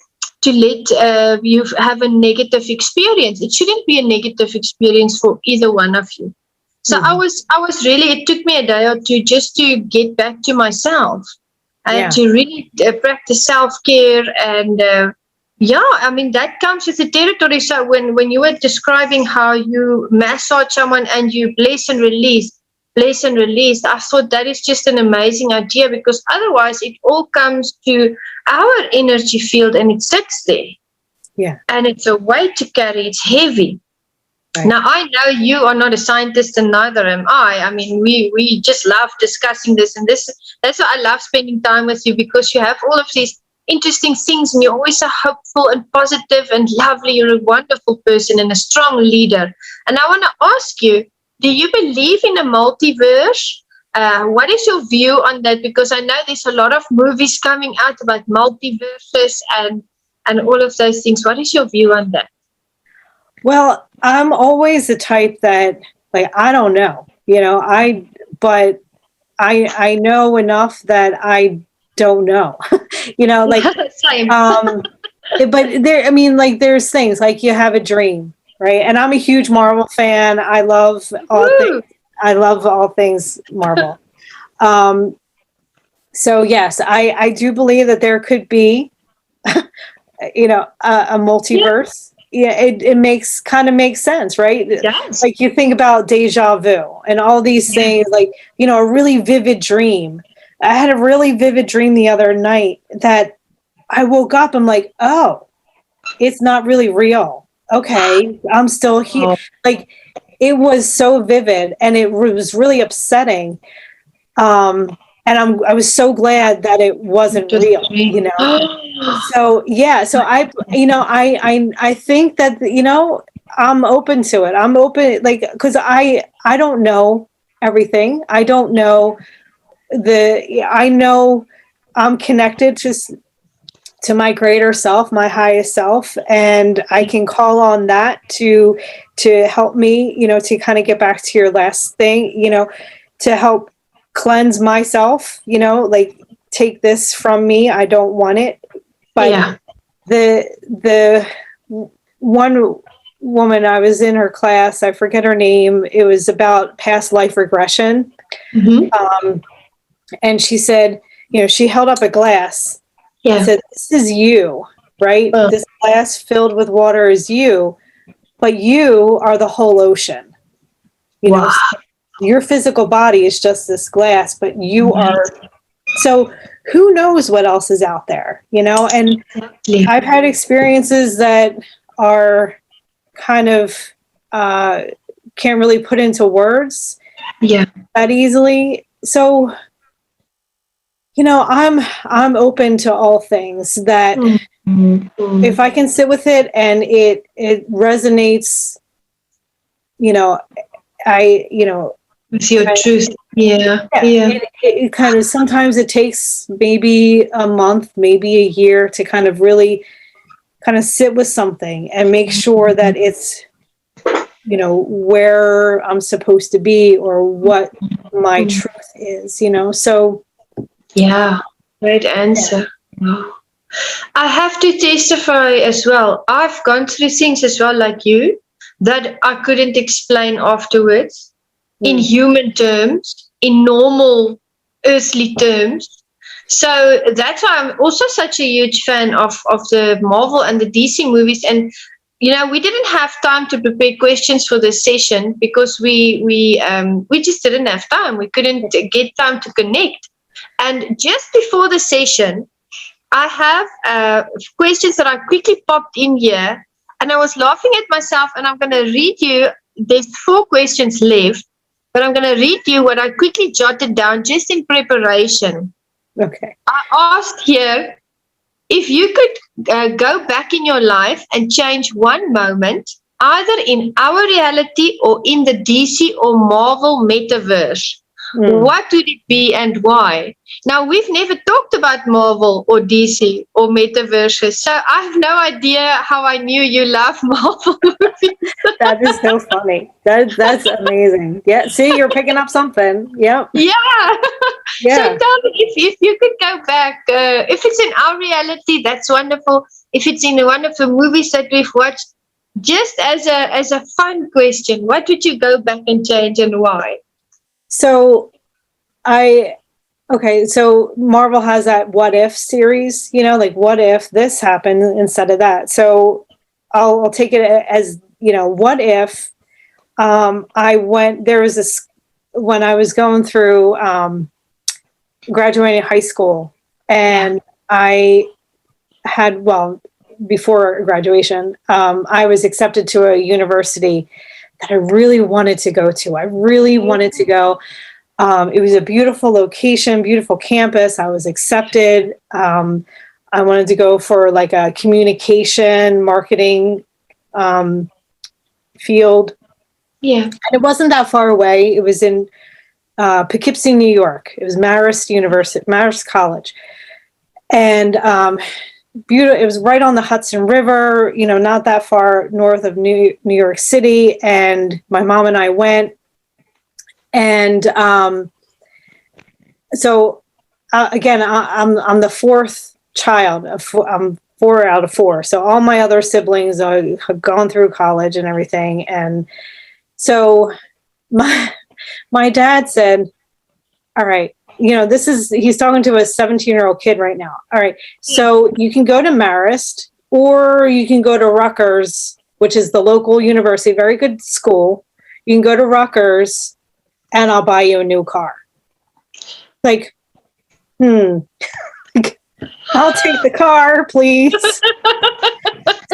let you have a negative experience. It shouldn't be a negative experience for either one of you. So I was really, it took me a day or two just to get back to myself and to really practice self-care. And I mean, that comes with the territory. So when you were describing how you massage someone and you bless and release, I thought that is just an amazing idea, because otherwise it all comes to our energy field and it sits there. Yeah. And it's a weight to carry. It's heavy. Right. Now, I know you are not a scientist, and neither am I. I mean, we just love discussing this, and that's why I love spending time with you, because you have all of these interesting things, and you're always so hopeful and positive and lovely. You're a wonderful person and a strong leader. And I want to ask you, do you believe in a multiverse? What is your view on that? Because I know there's a lot of movies coming out about multiverses and all of those things. What is your view on that? Well, I'm always the type that, like, I don't know, but I know enough that I don't know, like, Same. but there's things like you have a dream, right? And I'm a huge Marvel fan. I love all things Marvel. So yes, I do believe that there could be, a multiverse. Yeah, it makes sense, right? Yes. Like you think about deja vu and all these things, like, a really vivid dream. I had a really vivid dream the other night that I woke up, I'm like, oh, it's not really real. Okay, I'm still here. Oh. Like, it was so vivid and it was really upsetting. And I was so glad that it wasn't real, So yeah, so I think that, I'm open to it. I'm open, like, because I don't know everything. I don't know I know I'm connected to my greater self, my highest self, and I can call on that to help me, to kind of get back to your last thing, to help cleanse myself, like, take this from me. I don't want it. But the one woman, I was in her class, I forget her name. It was about past life regression. Mm-hmm. And she said, she held up a glass. Yeah. Said, this is you, right? This glass filled with water is you, but you are the whole ocean. Wow. Your physical body is just this glass, but you are. So who knows what else is out there, And I've had experiences that are kind of can't really put into words that easily. So, I'm open to all things that if I can sit with it and it resonates, with your truth. It kind of, sometimes it takes maybe a month, maybe a year to kind of really kind of sit with something and make sure that it's, where I'm supposed to be or what my truth is, so. Yeah, great answer. Yeah. I have to testify as well. I've gone through things as well, like you, that I couldn't explain afterwards in human terms, in normal earthly terms. So that's why I'm also such a huge fan of the Marvel and the DC movies. And, we didn't have time to prepare questions for this session because we just didn't have time. We couldn't get time to connect. And just before the session, I have questions that I quickly popped in here, and I was laughing at myself, and I'm going to read you. There's 4 questions left, but I'm going to read you what I quickly jotted down just in preparation. Okay. I asked here, if you could go back in your life and change one moment, either in our reality or in the DC or Marvel metaverse, what would it be and why? Now, we've never talked about Marvel or DC or metaverses, so I have no idea how I knew you love Marvel movies. That is so funny. That's amazing. Yeah, see, you're picking up something. Yep. Yeah. Yeah. So tell me, if you could go back, if it's in our reality, that's wonderful. If it's in one of the movies that we've watched, just as a fun question, what would you go back and change and why? So so Marvel has that what if series, like what if this happened instead of that. So I'll take it as, what if there was this, when I was going through graduating high school, and I had, before graduation, I was accepted to a university that I really wanted to go to. I really wanted to go. It was a beautiful location, beautiful campus. I was accepted. I wanted to go for like a communication marketing field. Yeah. And it wasn't that far away. It was in Poughkeepsie, New York. It was Marist College. And beautiful. It was right on the Hudson River, not that far north of New York City. And my mom and I went. And so again, I'm the fourth child. I'm 4 out of 4. So all my other siblings have gone through college and everything. And so my dad said, all right, he's talking to a 17-year-old kid right now. All right. So you can go to Marist or you can go to Rutgers, which is the local university, very good school. You can go to Rutgers and I'll buy you a new car. Like, I'll take the car, please.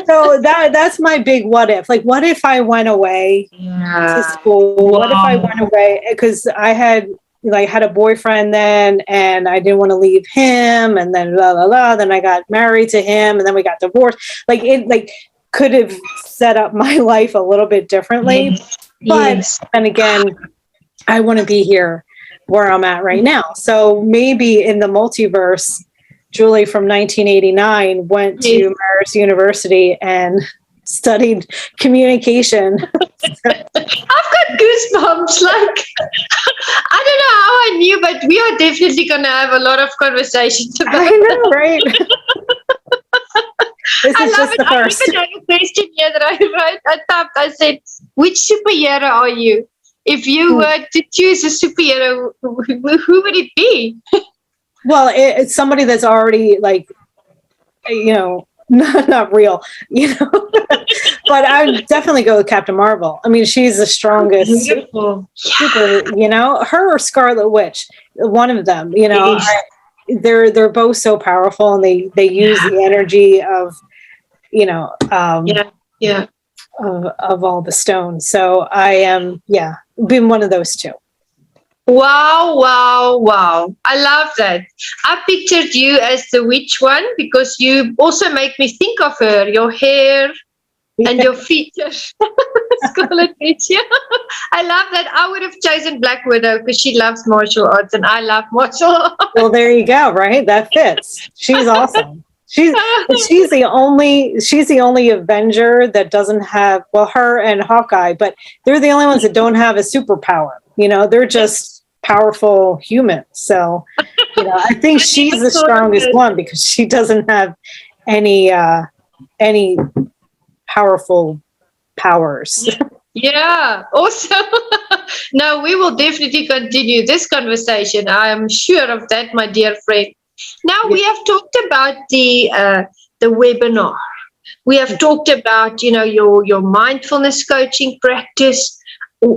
So that's my big what if. Like, what if I went away to school? Wow. What if I went away? Because I had a boyfriend then, and I didn't want to leave him, and then then I got married to him, and then we got divorced. Like, it could have set up my life a little bit differently. Yes. But then again, I want to be here where I'm at right now. So maybe in the multiverse, Julie from 1989 went to Marist University and studied communication. I've got goosebumps. Like, I don't know how I knew, but we are definitely going to have a lot of conversations about I know, right? This is just the first. I even had a question here that I tapped. I said, which superhero are you? If you were to choose a superhero, who would it be? Well, it's somebody that's already not real, but I would definitely go with Captain Marvel. I mean, she's the strongest. Beautiful. Super, her or Scarlet Witch, one of them, they're both so powerful, and they use the energy of, of all the stones. So I am, been one of those two. Wow. I love that. I pictured you as the witch one because you also make me think of her, your hair and your features. Scarlet Witch. Yeah. I love that. I would have chosen Black Widow because she loves martial arts and I love martial arts. Well, there you go, right? That fits. She's awesome. She's the only Avenger that doesn't have, her and Hawkeye, but they're the only ones that don't have a superpower. They're just powerful humans. So, I think she's the strongest one because she doesn't have any powerful powers. Yeah, awesome. Now we will definitely continue this conversation. I am sure of that, my dear friend. Now we have talked about the webinar. We have talked about, your mindfulness coaching practice.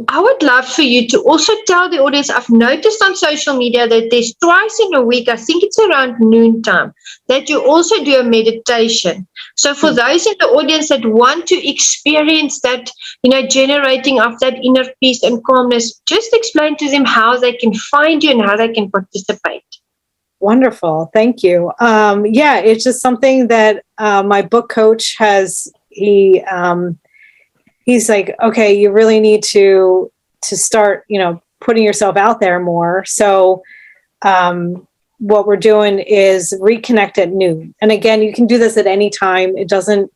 I would love for you to also tell the audience, I've noticed on social media that there's twice in a week, I think it's around noontime, that you also do a meditation. So for those in the audience that want to experience that, generating of that inner peace and calmness, just explain to them how they can find you and how they can participate. Wonderful. Thank you. It's just something that my book coach has, he's like, okay, you really need to start, putting yourself out there more. So what we're doing is Reconnect at noon. And again, you can do this at any time. It doesn't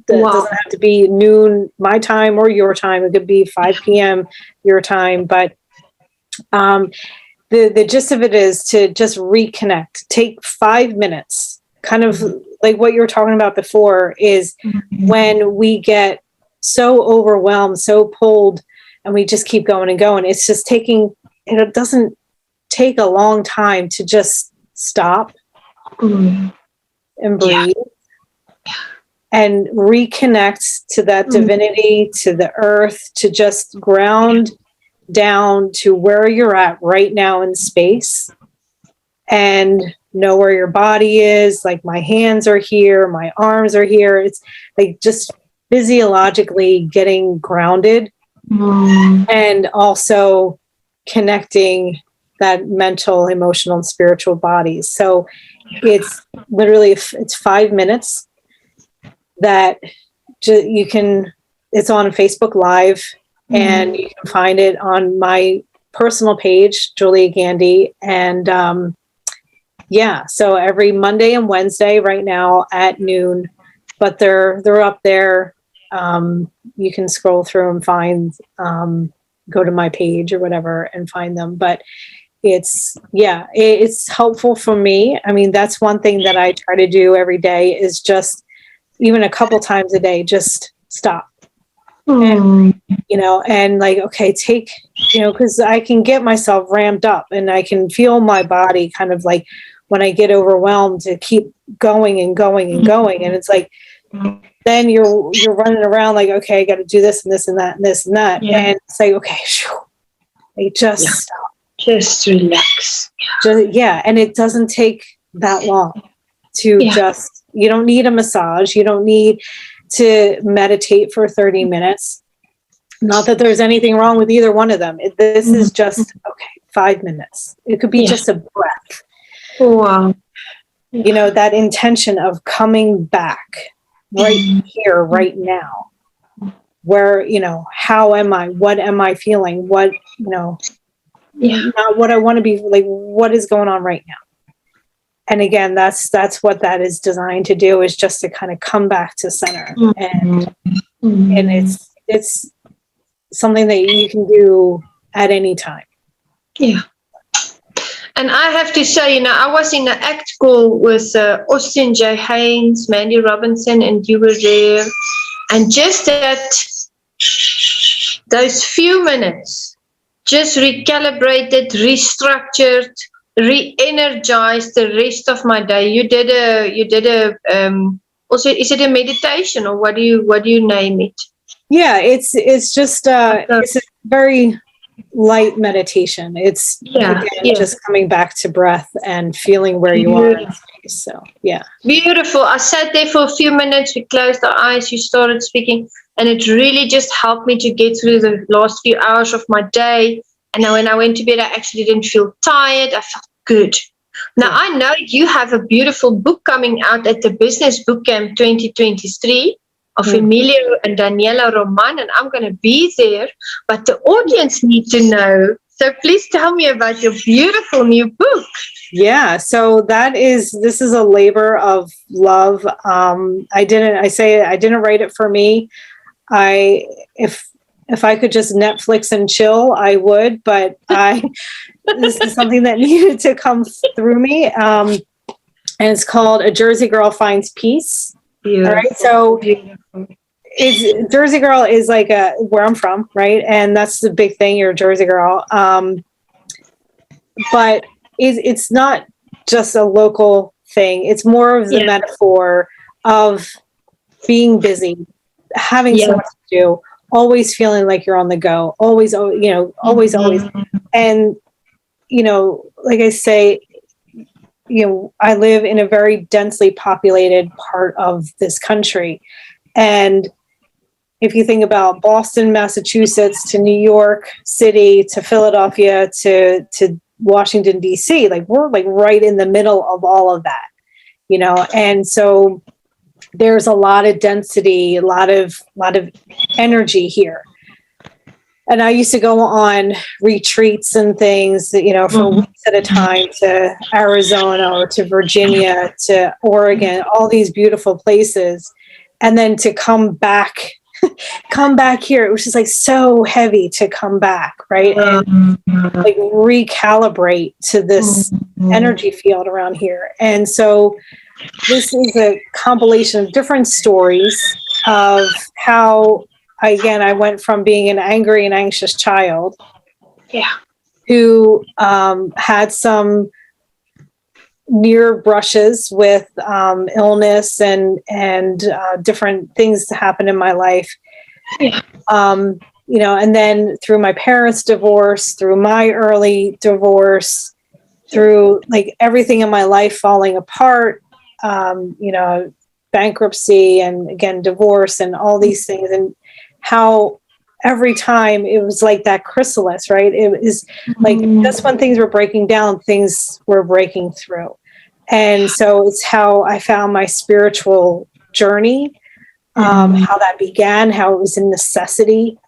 have to be noon my time or your time. It could be 5 p.m. your time. But the gist of it is to just reconnect. Take 5 minutes, kind of like what you were talking about before, is when we get so overwhelmed, so pulled, and we just keep going and going. It's just it doesn't take a long time to just stop and breathe and reconnect to that divinity, to the earth, to just ground down to where you're at right now in space and know where your body is. Like, my hands are here, my arms are here. It's like just physiologically getting grounded and also connecting that mental, emotional, and spiritual bodies. So it's literally, it's 5 minutes that you can, it's on Facebook Live, and you can find it on my personal page, Julia Gandy. And so every Monday and Wednesday right now at noon, but they're up there. You can scroll through and find, go to my page or whatever and find them. But it's helpful for me. I mean, that's one thing that I try to do every day, is just even a couple times a day, just stop. And, and like, okay, take, because I can get myself ramped up, and I can feel my body kind of like, when I get overwhelmed, to keep going and going and going. And it's like, then you're running around like, okay, I got to do this and this and that and this and that. Yeah. And it's like, okay, just stop. Just relax. And it doesn't take that long to you don't need a massage. You don't need to meditate for 30 minutes. Not that there's anything wrong with either one of them. This is just, 5 minutes. It could be just a breath. Wow. That intention of coming back right here, right now, where, how am I? What am I feeling? What, not what I want to be, like, what is going on right now? And again, that's what that is designed to do, is just to kind of come back to center. And it's something that you can do at any time. Yeah. And I have to say, I was in an ACT call with Austin J. Haynes, Mandy Robinson, and you were there. And just those few minutes, just recalibrated, restructured, re-energized the rest of my day. You did also, is it a meditation, or what do you name it? Yeah, it's just it's a very light meditation. It's just coming back to breath and feeling where you are in space. So beautiful. I sat there for a few minutes. We closed our eyes. You started speaking, and it really just helped me to get through the last few hours of my day. And when I went to bed, I actually didn't feel tired. I felt good. Now, I know you have a beautiful book coming out at the Business Book Camp 2023 of Emilio and Daniela Roman, and I'm going to be there. But the audience need to know. So please tell me about your beautiful new book. Yeah, so this is a labor of love. I didn't write it for me. If I could just Netflix and chill, I would, but this is something that needed to come through me. And it's called A Jersey Girl Finds Peace. Beautiful. All right. So Jersey Girl is like where I'm from, right? And that's the big thing. You're a Jersey girl. But it's not just a local thing. It's more of the metaphor of being busy, having so much to do, always feeling like you're on the go, always. And, like I say, I live in a very densely populated part of this country. And if you think about Boston, Massachusetts, to New York City, to Philadelphia, to Washington, D.C., like we're like right in the middle of all of that, and so there's a lot of density, a lot of energy here. And I used to go on retreats and things, for weeks at a time, to Arizona or to Virginia, to Oregon, all these beautiful places. And then to come back here, it was just like so heavy to come back, right? And like recalibrate to this energy field around here. And so this is a compilation of different stories of how, again, I went from being an angry and anxious child who had some near brushes with illness and different things that happened in my life. And then through my parents' divorce, through my early divorce, through like everything in my life falling apart, bankruptcy, and again, divorce, and all these things, and how every time it was like that chrysalis, right? It was like just when things were breaking down, things were breaking through. And so it's how I found my spiritual journey, how that began, how it was a necessity.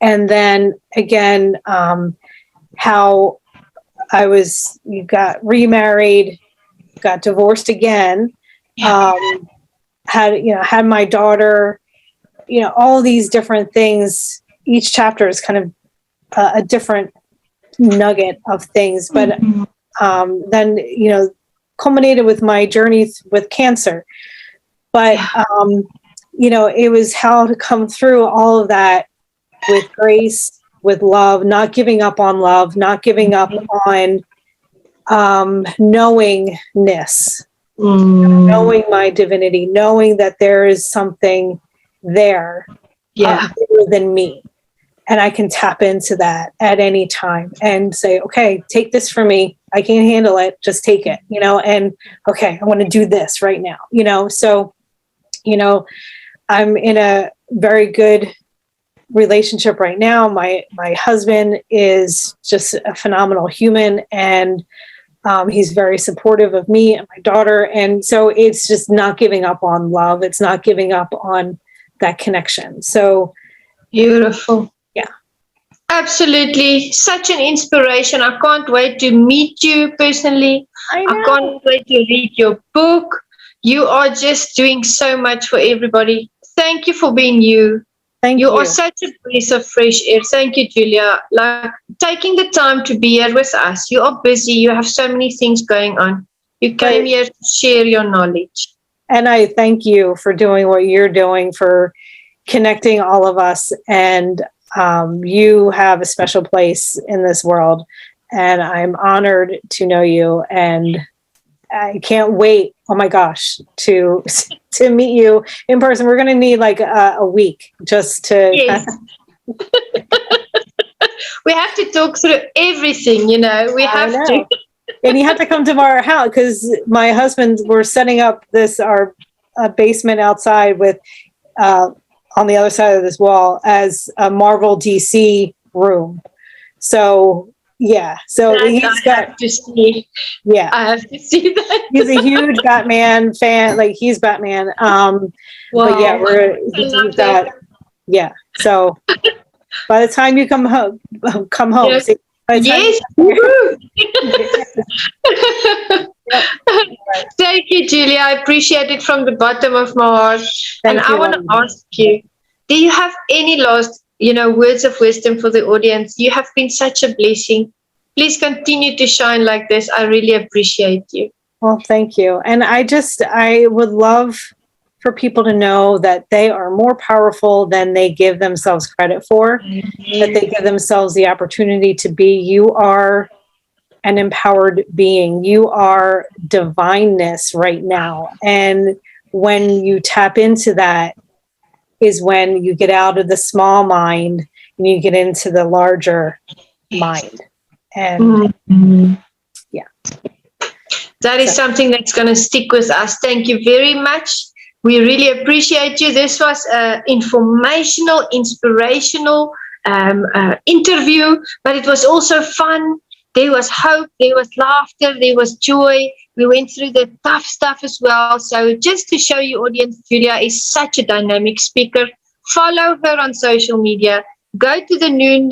And then again, how you got remarried, got divorced again, had my daughter, all these different things. Each chapter is kind of a different nugget of things, but then, culminated with my journey with cancer. But, it was how to come through all of that with grace, with love, not giving up on love, not giving up on knowingness, knowing my divinity, knowing that there is something there bigger than me. And I can tap into that at any time and say, okay, take this from me. I can't handle it. Just take it, and okay, I want to do this right now, So, I'm in a very good relationship right now. My husband is just a phenomenal human, and he's very supportive of me and my daughter. And so it's just not giving up on love. It's not giving up on that connection. So beautiful. Yeah. Absolutely. Such an inspiration. I can't wait to meet you personally. I can't wait to read your book. You are just doing so much for everybody. Thank you for being you. Thank you. You are such a breath of fresh air. Thank you, Julia. Like taking the time to be here with us. You are busy. You have so many things going on. You came here to share your knowledge. And I thank you for doing what you're doing, for connecting all of us. And you have a special place in this world. And I'm honored to know you. And I can't wait, oh my gosh, to meet you in person. We're going to need like a week just to... Yes. We have to talk through everything, we have to. And you have to come to our house, because my husband, we're setting up our basement outside with, on the other side of this wall, as a Marvel DC room. So... yeah, so I have to see. Yeah, I have to see that. He's a huge Batman fan. Like, he's Batman. Wow. But yeah, we've got. Yeah, so by the time you come home. Yes. See, yes. Thank you, Julia. I appreciate it from the bottom of my heart. And I want to ask you: do you have any last? Words of wisdom for the audience? You have been such a blessing. Please continue to shine like this. I really appreciate you. Well, thank you. And I would love for people to know that they are more powerful than they give themselves credit for, that they give themselves the opportunity to be. You are an empowered being. You are divineness right now. And when you tap into that, is when you get out of the small mind and you get into the larger mind. And that is something that's going to stick with us. Thank you very much. We really appreciate you. This was an informational, inspirational interview, but it was also fun. There was hope, there was laughter, there was joy. We went through the tough stuff as well. So just to show you, audience, Julia is such a dynamic speaker. Follow her on social media. Go to the noon,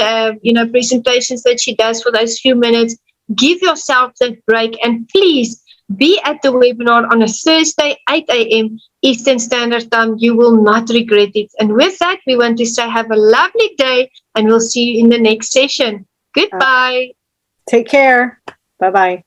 presentations that she does for those few minutes. Give yourself that break, and please be at the webinar on a Thursday, 8 a.m. Eastern Standard Time. You will not regret it. And with that, we want to say have a lovely day, and we'll see you in the next session. Goodbye. Take care. Bye-bye.